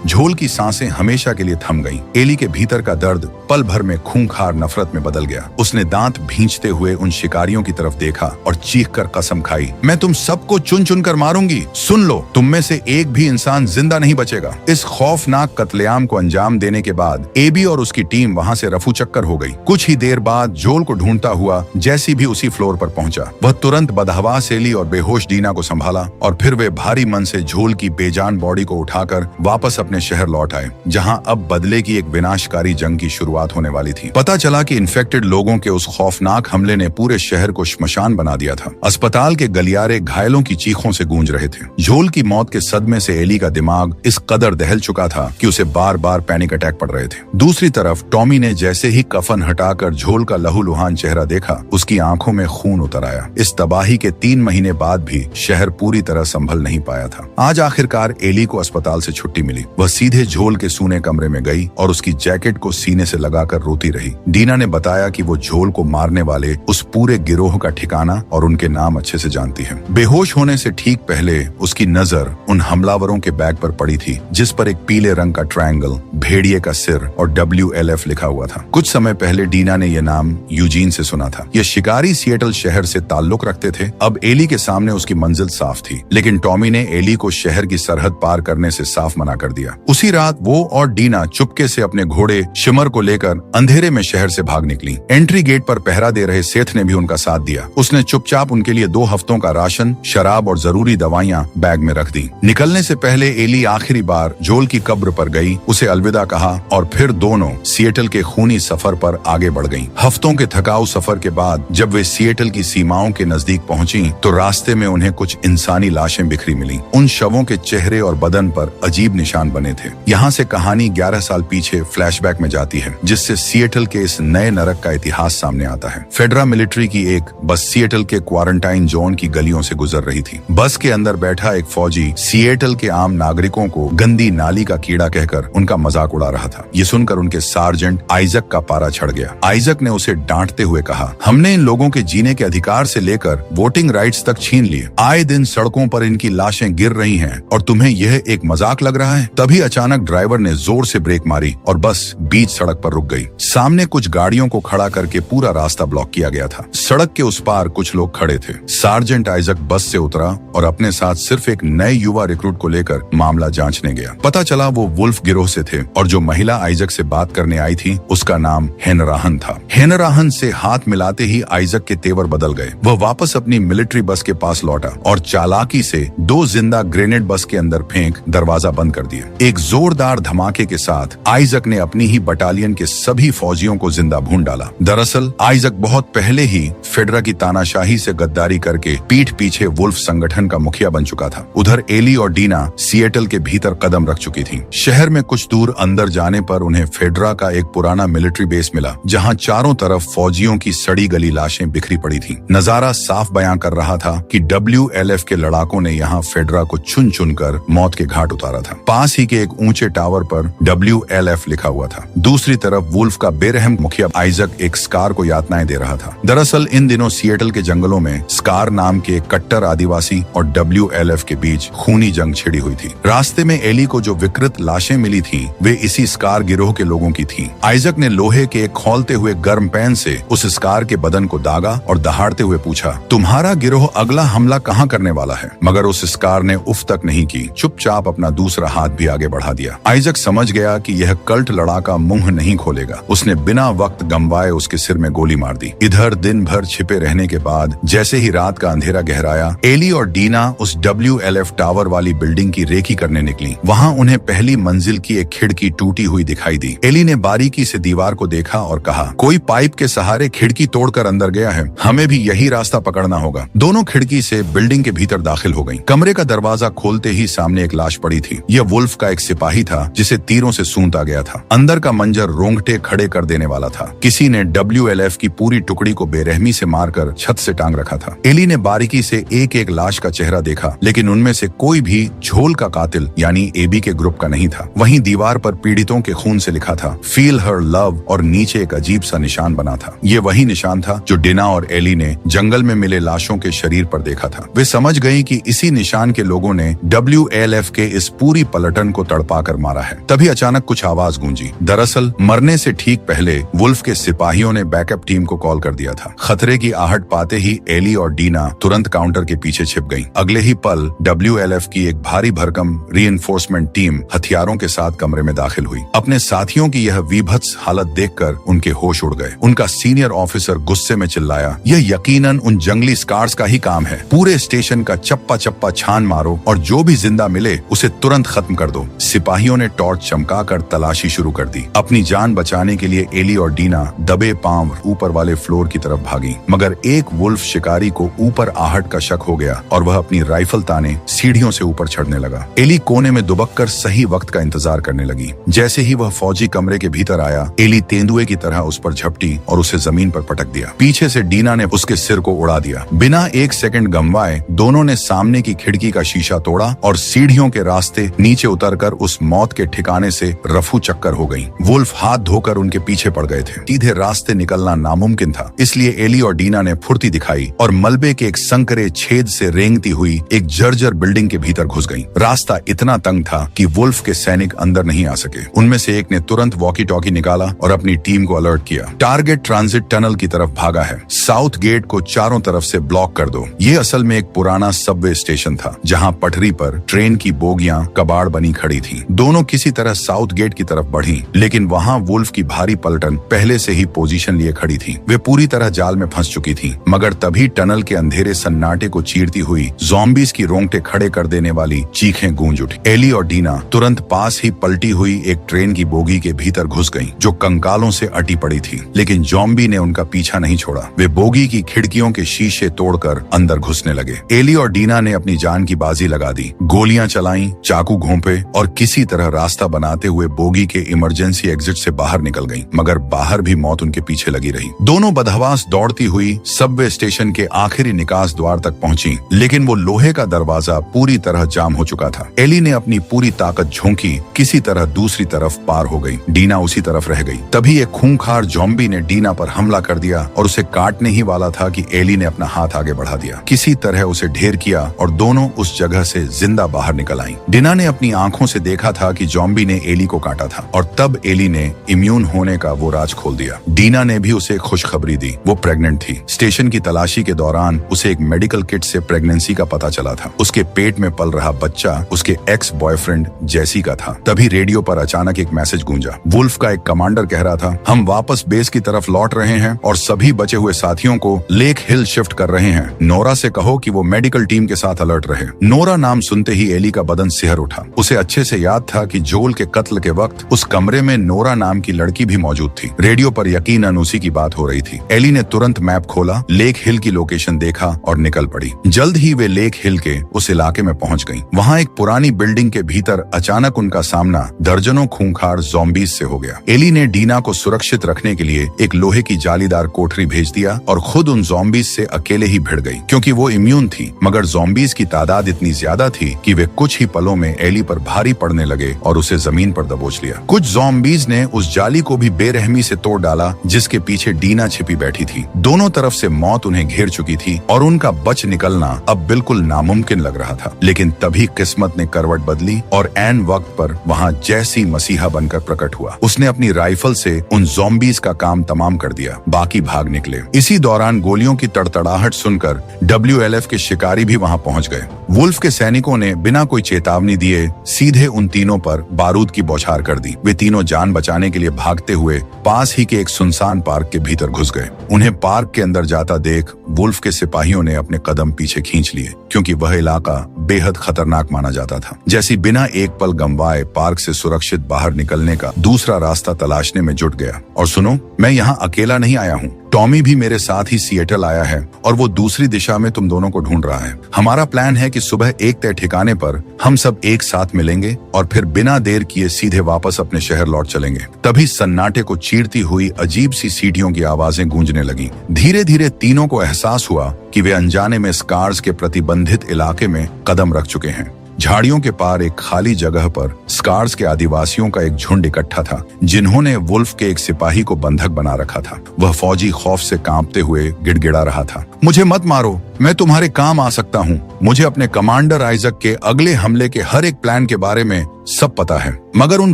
झोल की सांसें हमेशा के लिए थम गईं। एली के भीतर का दर्द पल भर में खूंखार नफरत में बदल गया। उसने दांत भींचते हुए उन शिकारियों की तरफ देखा और चीखकर कसम खाई, मैं तुम सबको चुन चुन कर मारूंगी। सुन लो, तुम में से एक भी इंसान जिंदा नहीं बचेगा। इस खौफनाक कत्लेआम को अंजाम देने के बाद एबी और उसकी टीम वहां से रफू चक्कर हो गई। कुछ ही देर बाद झोल को ढूंढता हुआ जैसी भी उसी फ्लोर पर पहुंचा। वह तुरंत बदहवास एली और बेहोश डीना को संभाला और फिर वे भारी मन से झोल की बेजान बॉडी को उठाकर वापस अपने शहर लौट आए, जहां अब बदले की एक विनाशकारी जंग की शुरुआत होने वाली थी। पता चला कि इन्फेक्टेड लोगों के उस खौफनाक हमले ने पूरे शहर को श्मशान बना दिया था। अस्पताल के गलियारे घायलों की चीखों से गूंज रहे थे। झोल की मौत के सदमे से एली का दिमाग इस कदर दहल चुका था कि उसे बार बार पैनिक अटैक पड़ रहे थे। दूसरी तरफ टॉमी ने जैसे ही कफन हटाकर झोल का लहूलुहान चेहरा देखा, उसकी आंखों में खून उतर आया। इस तबाही के 3 महीने बाद भी शहर पूरी तरह संभल नहीं पाया था। आज आखिरकार एली को अस्पताल से छुट्टी मिली। वह सीधे झोल के सूने कमरे में गई और उसकी जैकेट को सीने से लगाकर रोती रही। डीना ने बताया कि वो झोल को मारने वाले उस पूरे गिरोह का ठिकाना और उनके नाम अच्छे से जानती है। बेहोश होने से ठीक पहले उसकी नजर उन हमलावरों के बैग पर पड़ी थी, जिस पर एक पीले रंग का ट्रायंगल, भेड़िए का सिर और WLF लिखा हुआ था। कुछ समय पहले डीना ने यह नाम यूजीन से सुना था। ये शिकारी सिएटल शहर से ताल्लुक रखते थे। अब एली के सामने उसकी मंजिल साफ थी, लेकिन टॉमी ने एली को शहर की सरहद पार करने से साफ मना कर दिया। उसी रात वो और डीना चुपके से अपने घोड़े शिमर को लेकर अंधेरे में शहर से भाग निकली। एंट्री गेट पर पहरा दे रहे सेठ ने भी उनका साथ दिया। उसने चुपचाप उनके लिए 2 हफ्तों का राशन, शराब और जरूरी दवाइयां बैग में रख दी। निकलने से पहले एली आखिरी बार झोल की कब्र पर गई, उसे अलविदा कहा और फिर दोनों सिएटल के खूनी सफर पर आगे बढ़ गईं। हफ्तों के थकाऊ सफर के बाद जब वे सिएटल की सीमाओं के नजदीक पहुंची तो रास्ते में उन्हें कुछ इंसानी लाशें बिखरी मिली। उन शवों के चेहरे और बदन पर अजीब निशान बने बने थे। यहाँ से कहानी 11 साल पीछे फ्लैशबैक में जाती है, जिससे सिएटल के इस नए नरक का इतिहास सामने आता है। फेडरल मिलिट्री की एक बस सिएटल के क्वारंटाइन जोन की गलियों से गुजर रही थी। बस के अंदर बैठा एक फौजी सिएटल के आम नागरिकों को गंदी नाली का कीड़ा कहकर उनका मजाक उड़ा रहा था। ये सुनकर उनके सार्जेंट आइजक का पारा चढ़ गया। आइजक ने उसे डांटते हुए कहा, हमने इन लोगों के जीने के अधिकार से लेकर वोटिंग राइट्स तक छीन लिए। आए दिन सड़कों पर इनकी लाशें गिर रही हैं और तुम्हें यह एक मजाक लग रहा है। तभी अचानक ड्राइवर ने जोर से ब्रेक मारी और बस बीच सड़क पर रुक गई। सामने कुछ गाड़ियों को खड़ा करके पूरा रास्ता ब्लॉक किया गया था। सड़क के उस पार कुछ लोग खड़े थे। सार्जेंट आइजक बस से उतरा और अपने साथ सिर्फ एक नए युवा रिक्रूट को लेकर मामला जांचने गया। पता चला वो वुल्फ गिरोह से थे और जो महिला आइजक से बात करने आई थी उसका नाम हेनराहन था। हेनराहन से हाथ मिलाते ही आइजक के तेवर बदल गए। वह वापस अपनी मिलिट्री बस के पास लौटा और चालाकी से 2 जिंदा ग्रेनेड बस के अंदर फेंक दरवाजा बंद कर दिया। एक जोरदार धमाके के साथ आइजक ने अपनी ही बटालियन के सभी फौजियों को जिंदा भून डाला। दरअसल आइजक बहुत पहले ही फेडरा की तानाशाही से गद्दारी करके पीठ पीछे वुल्फ संगठन का मुखिया बन चुका था। उधर एली और डीना सिएटल के भीतर कदम रख चुकी थी। शहर में कुछ दूर अंदर जाने पर उन्हें फेडरा का एक पुराना मिलिट्री बेस मिला, जहां चारों तरफ फौजियों की सड़ी गली लाशें बिखरी पड़ी थी। नजारा साफ बयां कर रहा था कि WLF के लड़ाकों ने यहाँ फेडरा को चुन चुन कर मौत के घाट उतारा था। पास ही के एक ऊंचे टावर पर WLF लिखा हुआ था। दूसरी तरफ वुल्फ का बेरहम मुखिया आइजक एक स्कार को यातनाएं दे रहा था। दरअसल इन दिनों सिएटल के जंगलों में स्कार नाम के कट्टर आदिवासी और WLF के बीच खूनी जंग छिड़ी हुई थी। रास्ते में एली को जो विकृत लाशें मिली थी वे इसी स्कार गिरोह के लोगों की थी। आइजक ने लोहे के एक खौलते हुए गर्म पैन से उस स्कार के बदन को दागा और दहाड़ते हुए पूछा, तुम्हारा गिरोह अगला हमला कहाँ करने वाला है? मगर उस स्कार ने उफ तक नहीं की, चुपचाप अपना दूसरा हाथ भी आगे बढ़ा दिया। आइजक समझ गया कि यह कल्ट लड़ाका मुंह नहीं खोलेगा। उसने बिना वक्त गंवाए उसके सिर में गोली मार दी। इधर दिन भर छिपे रहने के बाद जैसे ही रात का अंधेरा गहराया, एली और डीना उस WLF टावर वाली बिल्डिंग की रेकी करने निकली। वहाँ उन्हें पहली मंजिल की एक खिड़की टूटी हुई दिखाई दी। एली ने बारीकी से दीवार को देखा और कहा, कोई पाइप के सहारे खिड़की तोड़कर अंदर गया है, हमें भी यही रास्ता पकड़ना होगा। दोनों खिड़की से बिल्डिंग के भीतर दाखिल हो गईं। कमरे का दरवाजा खोलते ही सामने एक लाश पड़ी थी। यह वुल्फ का एक सिपाही था जिसे तीरों से सूंता गया था। अंदर का मंजर रोंगटे खड़े कर देने वाला था। किसी ने WLF की पूरी टुकड़ी को बेरहमी से मारकर छत से टांग रखा था। एली ने बारीकी से एक एक लाश का चेहरा देखा, लेकिन उनमें से कोई भी झोल का कातिल यानी AB के ग्रुप का नहीं था। वहीं दीवार पर पीड़ितों के खून से लिखा था फील हर लव और नीचे एक अजीब सा निशान बना था। ये वही निशान था जो डिना और एली ने जंगल में मिले लाशों के शरीर पर देखा था। वे समझ गई कि इसी निशान के लोगों ने WLF के इस पूरी पलटन को तड़पा कर मारा है। तभी अचानक कुछ आवाज गूंजी। दरअसल मरने से ठीक पहले वुल्फ के सिपाहियों ने बैकअप टीम को कॉल कर दिया था। खतरे की आहट पाते ही एली और डीना तुरंत काउंटर के पीछे छिप गईं। अगले ही पल WLF की एक भारी भरकम रीइंफोर्समेंट टीम हथियारों के साथ कमरे में दाखिल हुई। अपने साथियों की यह विभत्स हालत देखकर उनके होश उड़ गए। उनका सीनियर ऑफिसर गुस्से में चिल्लाया, यह यकीनन उन जंगली स्कार्स का ही काम है। पूरे स्टेशन का चप्पा चप्पा छान मारो और जो भी जिंदा मिले उसे तुरंत खत्म कर दो। सिपाहियों ने टॉर्च चमकाकर तलाशी शुरू कर दी। अपनी जान बचाने के लिए एली और डीना दबे पांव ऊपर वाले फ्लोर की तरफ भागी, मगर एक वुल्फ शिकारी को ऊपर आहट का शक हो गया और वह अपनी राइफल ताने सीढ़ियों से ऊपर चढ़ने लगा। एली कोने में दुबककर सही वक्त का इंतजार करने लगी। जैसे ही वह फौजी कमरे के भीतर आया, एली तेंदुए की तरह उस पर झपटी और उसे जमीन पर पटक दिया। पीछे से डीना ने उसके सिर को उड़ा दिया। बिना एक सेकंड गंवाए दोनों ने सामने की खिड़की का शीशा तोड़ा और सीढ़ियों के रास्ते नीचे उतरकर उस मौत के ठिकाने से रफू चक्कर हो गईं। वुल्फ हाथ धोकर उनके पीछे पड़ गए थे। सीधे रास्ते निकलना नामुमकिन था, इसलिए एली और डीना ने फुर्ती दिखाई और मलबे के एक संकरे छेद से रेंगती हुई एक जर्जर बिल्डिंग के भीतर घुस गईं। रास्ता इतना तंग था कि वुल्फ के सैनिक अंदर नहीं आ सके। उनमें से एक ने तुरंत वॉकी टॉकी निकाला और अपनी टीम को अलर्ट किया। टारगेट ट्रांजिट टनल की तरफ भागा है। साउथ गेट को चारों तरफ से ब्लॉक कर दो। ये असल में एक पुराना सबवे स्टेशन था, जहां पटरी पर ट्रेन की बोगियां कबाड़ बनी खड़ी थी। दोनों किसी तरह साउथ गेट की तरफ बढ़ी, लेकिन वहां वुल्फ की भारी पलटन पहले से ही पोजीशन लिए खड़ी थी। वे पूरी तरह जाल में फंस चुकी थी। मगर तभी टनल के अंधेरे सन्नाटे को चीरती हुई ज़ॉम्बीज़ की रोंगटे खड़े कर देने वाली चीखें गूंज उठी। एली और डीना तुरंत पास ही पलटी हुई एक ट्रेन की बोगी के भीतर घुस गईं, जो कंकालों से अटी पड़ी थी। लेकिन ज़ॉम्बी ने उनका पीछा नहीं छोड़ा। वे बोगी की खिड़कियों के शीशे तोड़कर अंदर घुसने लगे। एली और डीना ने अपनी जान की बाजी लगा दी। गोलियां चलाईं, चाकू घोंपे और किसी तरह रास्ता बनाते हुए बोगी के इमरजेंसी एग्जिट से बाहर निकल गईं, मगर बाहर भी मौत उनके पीछे लगी रही। दोनों बदहवास दौड़ती हुई सबवे स्टेशन के आखिरी निकास द्वार तक पहुंची, लेकिन वो लोहे का दरवाजा पूरी तरह जाम हो चुका था। एली ने अपनी पूरी ताकत झोंकी, किसी तरह दूसरी तरफ पार हो गई। डीना उसी तरफ रह गई। तभी एक खूंखार ज़ॉम्बी ने डीना पर हमला कर दिया और उसे काटने ही वाला था कि एली ने अपना हाथ आगे बढ़ा दिया। किसी तरह उसे ढेर किया और दोनों उस जगह से जिंदा बाहर निकल आई। डीना ने अपनी आंखों से देखा था कि ज़ॉम्बी ने एली को काटा था और तब एली ने इम्यून होने का वो राज खोल दिया। डीना ने भी उसे खुशखबरी दी, वो प्रेग्नेंट थी। स्टेशन की तलाशी के दौरान उसे एक मेडिकल किट से प्रेगनेंसी का पता चला था। उसके पेट में पल रहा बच्चा उसके एक्स बॉयफ्रेंड जैसी का था। तभी रेडियो पर अचानक एक मैसेज गूंजा। वुल्फ का एक कमांडर कह रहा था, हम वापस बेस की तरफ लौट रहे हैं और सभी बचे हुए साथियों को लेक हिल शिफ्ट कर रहे हैं। नोरा से कहो कि वो मेडिकल टीम के साथ अलर्ट रहे। नोरा नाम सुनते ही एली का बदन सिहर उठा। उसे अच्छे से याद था कि जोल के कत्ल के वक्त उस कमरे में नोरा नाम की लड़की भी मौजूद थी। रेडियो पर यकीनन उसी की बात हो रही थी। एली ने तुरंत मैप खोला, लेक हिल की लोकेशन देखा और निकल पड़ी। जल्द ही वे लेक हिल के उस इलाके में पहुंच गईं। वहां एक पुरानी बिल्डिंग के भीतर अचानक उनका सामना दर्जनों खूंखार ज़ॉम्बीज से हो गया। एली ने डीना को सुरक्षित रखने के लिए एक लोहे की जालीदार कोठरी भेज दिया और खुद उन ज़ॉम्बीज से अकेले ही भिड़ गई, क्योंकि वो इम्यून थी। मगर ज़ॉम्बीज की तादाद इतनी ज्यादा थी कि वे कुछ ही पलों में एली पर भारी पड़ने लगे और उसे जमीन पर दबोच लिया। कुछ ज़ॉम्बीज ने उस जाली को भी बेरहमी से तोड़ डाला जिसके पीछे डीना छिपी बैठी थी। दोनों तरफ से मौत उन्हें घेर चुकी थी और उनका बच निकलना अब बिल्कुल नामुमकिन लग रहा था। लेकिन तभी किस्मत ने करवट बदली और ऐन वक्त पर वहां जैसी मसीहा बनकर प्रकट हुआ। उसने अपनी राइफल से उन ज़ॉम्बीज का काम तमाम कर दिया। बाकी भाग निकले। इसी दौरान गोलियों की तड़तड़ाहट सुनकर WLF के शिकारी भी वहां पहुंच गए। वुल्फ के सैनिकों ने बिना कोई चेतावनी दिए सीधे उन तीनों पर बारूद की बौछार कर दी। वे तीनों जान बचाने के लिए भागते हुए पास ही के एक सुनसान पार्क के भीतर घुस गए। उन्हें पार्क के अंदर जाता देख वुल्फ के सिपाहियों ने अपने कदम पीछे खींच लिए, क्योंकि वह इलाका बेहद खतरनाक माना जाता था। जैसे बिना एक पल गंवाए पार्क से सुरक्षित बाहर निकलने का दूसरा रास्ता तलाशने में जुट गया। और सुनो, मैं यहाँ अकेला नहीं आया हूँ। टॉमी भी मेरे साथ ही सिएटल आया है और वो दूसरी दिशा में तुम दोनों को ढूंढ रहा है। हमारा प्लान है कि सुबह एक तय ठिकाने पर हम सब एक साथ मिलेंगे और फिर बिना देर किए सीधे वापस अपने शहर लौट चलेंगे। तभी सन्नाटे को चीरती हुई अजीब सी सीढ़ियों की आवाजें गूंजने लगीं। धीरे धीरे तीनों को एहसास हुआ कि वे अनजाने में स्कार्स के प्रतिबंधित इलाके में कदम रख चुके हैं। झाड़ियों के पार एक खाली जगह पर स्कार्स के आदिवासियों का एक झुंड इकट्ठा था, जिन्होंने वुल्फ के एक सिपाही को बंधक बना रखा था। वह फौजी खौफ से कांपते हुए गिड़गिड़ा रहा था, मुझे मत मारो, मैं तुम्हारे काम आ सकता हूँ। मुझे अपने कमांडर आइजक के अगले हमले के हर एक प्लान के बारे में सब पता है। मगर उन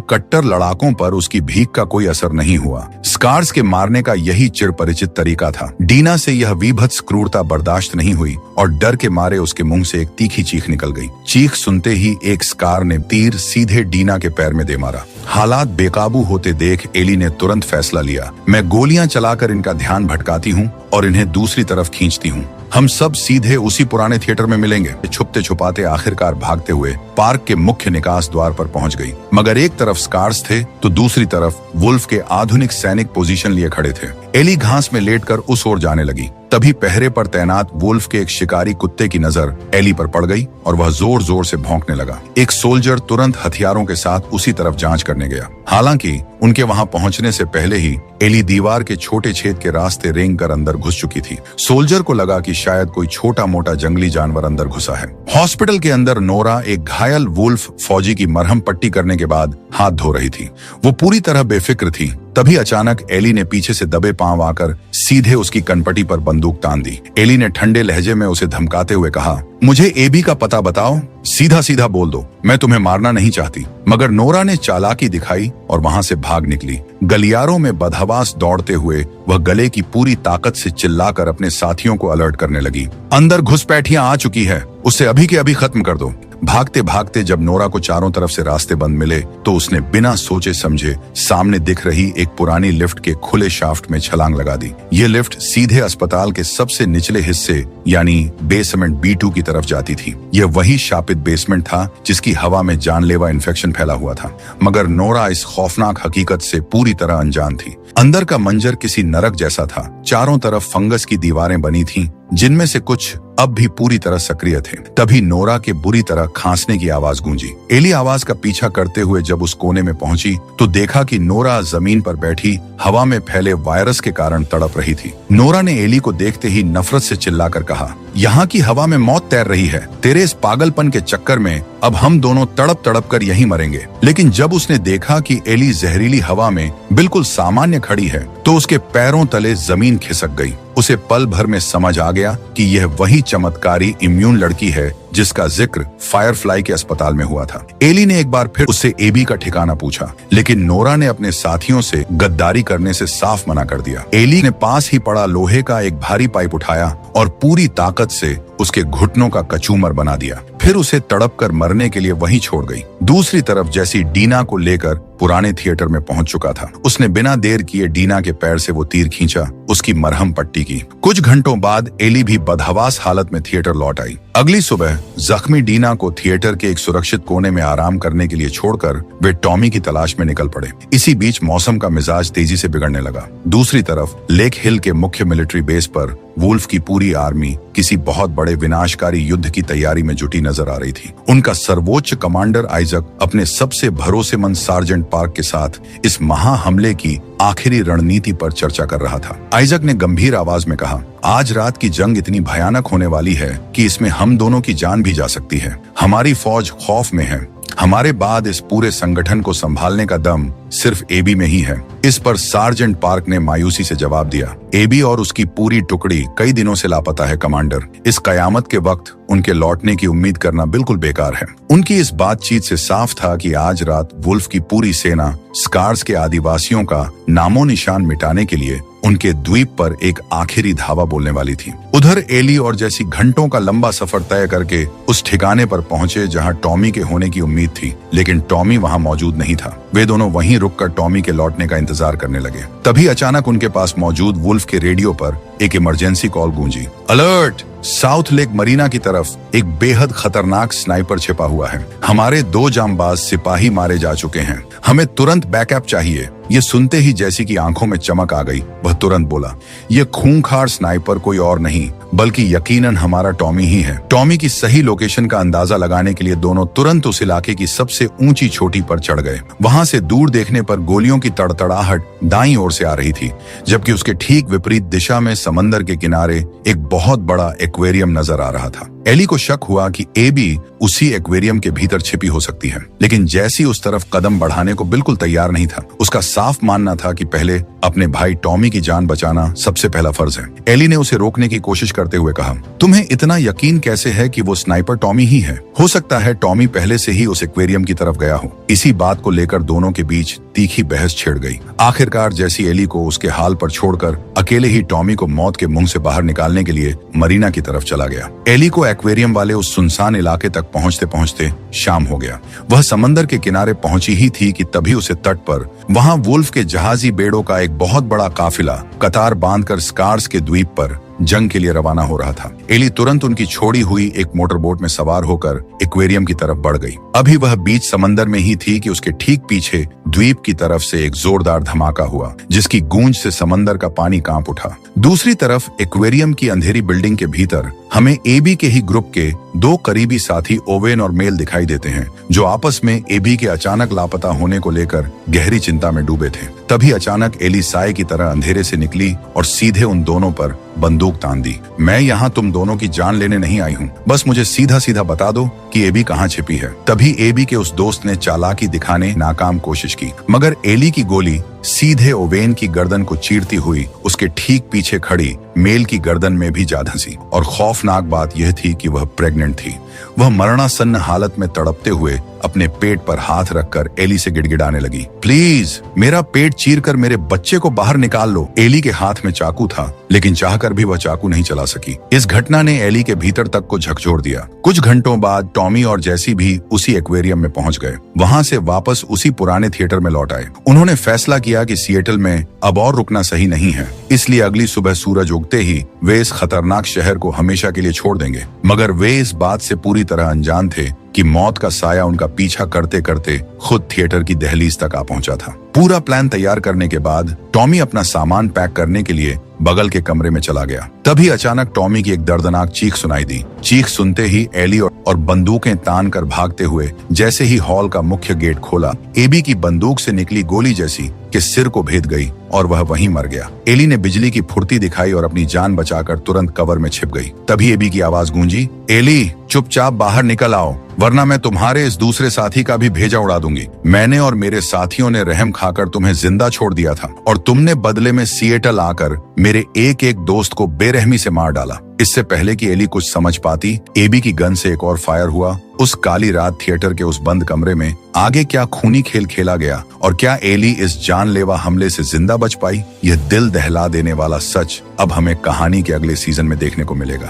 कट्टर लड़ाकों पर उसकी भीख का कोई असर नहीं हुआ। स्कार्स के मारने का यही चिरपरिचित तरीका था। डीना से यह वीभत्स क्रूरता बर्दाश्त नहीं हुई और डर के मारे उसके मुंह से एक तीखी चीख निकल गई। चीख सुनते ही एक स्कार ने तीर सीधे डीना के पैर में दे मारा। हालात बेकाबू होते देख एली ने तुरंत फैसला लिया, मैं गोलियां चलाकर इनका ध्यान भटकाती हूँ और इन्हें दूसरी तरफ खींचती हूँ। हम सब सीधे उसी पुराने थिएटर में मिलेंगे। छुपते छुपाते आखिरकार भागते हुए पार्क के मुख्य निकास द्वार पर पहुंच गई। मगर एक तरफ स्कार्स थे तो दूसरी तरफ वुल्फ के आधुनिक सैनिक पोजीशन लिए खड़े थे। एली घास में लेटकर उस ओर जाने लगी। तभी पहरे पर तैनात वुल्फ के एक शिकारी कुत्ते की नजर एली पर पड़ गई और वह जोर जोर से भौंकने लगा। एक सोल्जर तुरंत हथियारों के साथ उसी तरफ जांच करने गया। हालांकि उनके वहां पहुंचने से पहले ही एली दीवार के छोटे छेद के रास्ते रेंग कर अंदर घुस चुकी थी। सोल्जर को लगा कि शायद कोई छोटा मोटा जंगली जानवर अंदर घुसा है। हॉस्पिटल के अंदर नोरा एक घायल वुल्फ फौजी की मरहम पट्टी करने के बाद हाथ धो रही थी। वो पूरी तरह बेफिक्र थी। तभी अचानक एली ने पीछे से दबे पांव आकर सीधे उसकी कनपटी पर बंदूक तान दी। एली ने ठंडे लहजे में उसे धमकाते हुए कहा, मुझे एबी का पता बताओ, सीधा सीधा बोल दो, मैं तुम्हें मारना नहीं चाहती। मगर नोरा ने चालाकी दिखाई और वहां से भाग निकली। गलियारों में बदहवास दौड़ते हुए वह गले की पूरी ताकत से चिल्लाकर अपने साथियों को अलर्ट करने लगी, अंदर घुसपैठियां आ चुकी है, उसे अभी के अभी खत्म कर दो। भागते भागते जब नोरा को चारों तरफ से रास्ते बंद मिले तो उसने बिना सोचे समझे सामने दिख रही एक पुरानी लिफ्ट के खुले शाफ्ट में छलांग लगा दी। ये लिफ्ट सीधे अस्पताल के सबसे निचले हिस्से यानी बेसमेंट B2 की तरफ जाती थी। यह वही शापित बेसमेंट था जिसकी हवा में जानलेवा इन्फेक्शन फैला हुआ था। मगर नोरा इस खौफनाक हकीकत से पूरी तरह अनजान थी। अंदर का मंजर किसी नरक जैसा था। चारों तरफ फंगस की दीवारें बनी थीं जिनमें से कुछ अब भी पूरी तरह सक्रिय थे। तभी नोरा के बुरी तरह खांसने की आवाज गूंजी। एली आवाज का पीछा करते हुए जब उस कोने में पहुंची तो देखा कि नोरा जमीन पर बैठी हवा में फैले वायरस के कारण तड़प रही थी। नोरा ने एली को देखते ही नफरत से चिल्लाकर कहा, यहाँ की हवा में मौत तैर रही है। तेरे इस पागलपन के चक्कर में अब हम दोनों तड़प तड़प कर यहीं मरेंगे। लेकिन जब उसने देखा कि एली जहरीली हवा में बिल्कुल सामान्य खड़ी है तो उसके पैरों तले जमीन खिसक गई। उसे पल भर में समझ आ गया कि यह वही चमत्कारी इम्यून लड़की है जिसका जिक्र फायरफ्लाई के अस्पताल में हुआ था। एली ने एक बार फिर उससे एबी का ठिकाना पूछा, लेकिन नोरा ने अपने साथियों से गद्दारी करने से साफ मना कर दिया। एली ने पास ही पड़ा लोहे का एक भारी पाइप उठाया और पूरी ताकत से उसके घुटनों का कचूमर बना दिया। फिर उसे तड़प कर मरने के लिए वहीं छोड़ गई। दूसरी तरफ जैसी डीना को लेकर पुराने थिएटर में पहुंच चुका था, उसने बिना देर किए डीना के पैर से वो तीर खींचा, उसकी मरहम पट्टी की। कुछ घंटों बाद एली भी बदहवास हालत में थिएटर लौट आई। अगली सुबह जख्मी डीना को थिएटर के एक सुरक्षित कोने में आराम करने के लिए छोड़कर वे टॉमी की तलाश में निकल पड़े। इसी बीच मौसम का मिजाज तेजी से बिगड़ने लगा। दूसरी तरफ लेक हिल के मुख्य मिलिट्री बेस पर वुल्फ की पूरी आर्मी किसी बहुत बड़े विनाशकारी युद्ध की तैयारी में जुटी नजर आ रही थी। उनका सर्वोच्च कमांडर आइजक अपने सबसे भरोसेमंद सार्जेंट पार्क के साथ इस महा हमले की आखिरी रणनीति पर चर्चा कर रहा था। आइजक ने गंभीर आवाज में कहा, आज रात की जंग इतनी भयानक होने वाली है कि इसमें हम दोनों की जान भी जा सकती है। हमारी फौज खौफ में है। हमारे बाद इस पूरे संगठन को संभालने का दम सिर्फ एबी में ही है। इस पर सार्जेंट पार्क ने मायूसी से जवाब दिया, एबी और उसकी पूरी टुकड़ी कई दिनों से लापता है कमांडर। इस कयामत के वक्त उनके लौटने की उम्मीद करना बिल्कुल बेकार है। उनकी इस बातचीत से साफ था कि आज रात वुल्फ की पूरी सेना स्कार्स के आदिवासियों का नामो निशान मिटाने के लिए उनके द्वीप पर एक आखिरी धावा बोलने वाली थी। उधर एली और जैसी घंटों का लंबा सफर तय करके उस ठिकाने पर पहुंचे जहां टॉमी के होने की उम्मीद थी, लेकिन टॉमी वहां मौजूद नहीं था। वे दोनों वहीं रुककर टॉमी के लौटने का इंतजार करने लगे। तभी अचानक उनके पास मौजूद वुल्फ के रेडियो पर एक इमरजेंसी कॉल गूंजी। अलर्ट! साउथ लेक मरीना की तरफ एक बेहद खतरनाक स्नाइपर छिपा हुआ है। हमारे 2 जांबाज सिपाही मारे जा चुके हैं। हमें तुरंत बैकअप चाहिए। ये सुनते ही जैसी की आंखों में चमक आ गई। वह तुरंत बोला, ये खूंखार स्नाइपर कोई और नहीं बल्कि यकीनन हमारा टॉमी ही है। टॉमी की सही लोकेशन का अंदाजा लगाने के लिए दोनों तुरंत उस इलाके की सबसे ऊंची चोटी पर चढ़ गए। वहां से दूर देखने पर गोलियों की तड़तड़ाहट दाईं ओर से आ रही थी, जबकि उसके ठीक विपरीत दिशा में समंदर के किनारे एक बहुत बड़ा एक्वेरियम नजर आ रहा था। एली को शक हुआ कि एबी उसी एक्वेरियम के भीतर छिपी हो सकती है, लेकिन जैसी उस तरफ कदम बढ़ाने को बिल्कुल तैयार नहीं था। उसका साफ मानना था कि पहले अपने भाई टॉमी की जान बचाना सबसे पहला फर्ज है। एली ने उसे रोकने की कोशिश करते हुए कहा, तुम्हें इतना यकीन कैसे है कि वो स्नाइपर टॉमी ही है? हो सकता है टॉमी पहले से ही उस एक्वेरियम की तरफ गया हो। इसी बात को लेकर दोनों के बीच तीखी बहस छिड़ गई। आखिरकार जैसी एली को उसके हाल पर छोड़कर अकेले ही टॉमी को मौत के मुंह से बाहर निकालने के लिए मरीना की तरफ चला गया। एली को एक्वेरियम वाले उस सुनसान इलाके तक पहुंचते पहुंचते शाम हो गया। वह समंदर के किनारे पहुंची ही थी कि तभी उसे तट पर वहां वुल्फ के जहाजी बेड़ों का एक बहुत बड़ा काफिला कतार बांधकर स्कार्स के द्वीप पर जंग के लिए रवाना हो रहा था। एली तुरंत उनकी छोड़ी हुई एक मोटरबोट में सवार होकर एक्वेरियम की तरफ बढ़ गई। अभी वह बीच समंदर में ही थी कि उसके ठीक पीछे द्वीप की तरफ से एक जोरदार धमाका हुआ, जिसकी गूंज से समंदर का पानी कांप उठा। दूसरी तरफ एक्वेरियम की अंधेरी बिल्डिंग के भीतर हमें एबी के ही ग्रुप के 2 करीबी साथी ओवेन और मेल दिखाई देते हैं, जो आपस में एबी के अचानक लापता होने को लेकर गहरी चिंता में डूबे थे। तभी अचानक एली साए की तरह अंधेरे से निकली और सीधे उन दोनों पर बंदूक तान दी। मैं यहाँ तुम दोनों की जान लेने नहीं आई हूँ, बस मुझे सीधा सीधा बता दो कि एबी कहाँ छिपी है। तभी एबी के उस दोस्त ने चालाकी दिखाने नाकाम कोशिश की, मगर एली की गोली सीधे ओवेन की गर्दन को चीरती हुई उसके ठीक पीछे खड़ी मेल की गर्दन में भी जा धंसी। और खौफनाक बात यह थी कि वह प्रेग्नेंट थी। वह मरणासन्न हालत में तड़पते हुए अपने पेट पर हाथ रखकर एली से गिड़गिड़ाने लगी, प्लीज मेरा पेट चीरकर मेरे बच्चे को बाहर निकाल लो। एली के हाथ में चाकू था, लेकिन चाहकर भी वह चाकू नहीं चला सकी। इस घटना ने एली के भीतर तक को झकझोर दिया। कुछ घंटों बाद टॉमी और जैसी भी उसी एक्वेरियम में पहुंच गए। वहां से वापस उसी पुराने थिएटर में लौट आए। उन्होंने फैसला किया कि सिएटल में अब और रुकना सही नहीं है, इसलिए अगली सुबह सूरज उगते ही वे इस खतरनाक शहर को हमेशा के लिए छोड़ देंगे। मगर वे इस बात से पूरी तरह अनजान थे कि मौत का साया उनका पीछा करते करते खुद थिएटर की दहलीज तक आ पहुंचा था। पूरा प्लान तैयार करने के बाद टॉमी अपना सामान पैक करने के लिए बगल के कमरे में चला गया। तभी अचानक टॉमी की एक दर्दनाक चीख सुनाई दी। चीख सुनते ही एली और बंदूकें तान कर भागते हुए जैसे ही हॉल का मुख्य गेट खोला, एबी की बंदूक से निकली गोली जैसी कि सिर को भेद गई और वह वहीं मर गया। एली ने बिजली की फुर्ती दिखाई और अपनी जान बचाकर तुरंत कवर में छिप गई। तभी एबी की आवाज गूंजी, एली चुपचाप बाहर निकल आओ, वरना मैं तुम्हारे इस दूसरे साथी का भी भेजा उड़ा दूंगी। मैंने और मेरे साथियों ने रहम खाकर तुम्हें जिंदा छोड़ दिया था और तुमने बदले में सिएटल आकर मेरे एक एक दोस्त को बेरहमी से मार डाला। इससे पहले कि एली कुछ समझ पाती, एबी की गन से एक और फायर हुआ। उस काली रात थिएटर के उस बंद कमरे में आगे क्या खूनी खेल खेला गया और क्या एली इस जानलेवा हमले से जिंदा बच पाई? यह दिल दहला देने वाला सच अब हमें कहानी के अगले सीजन में देखने को मिलेगा।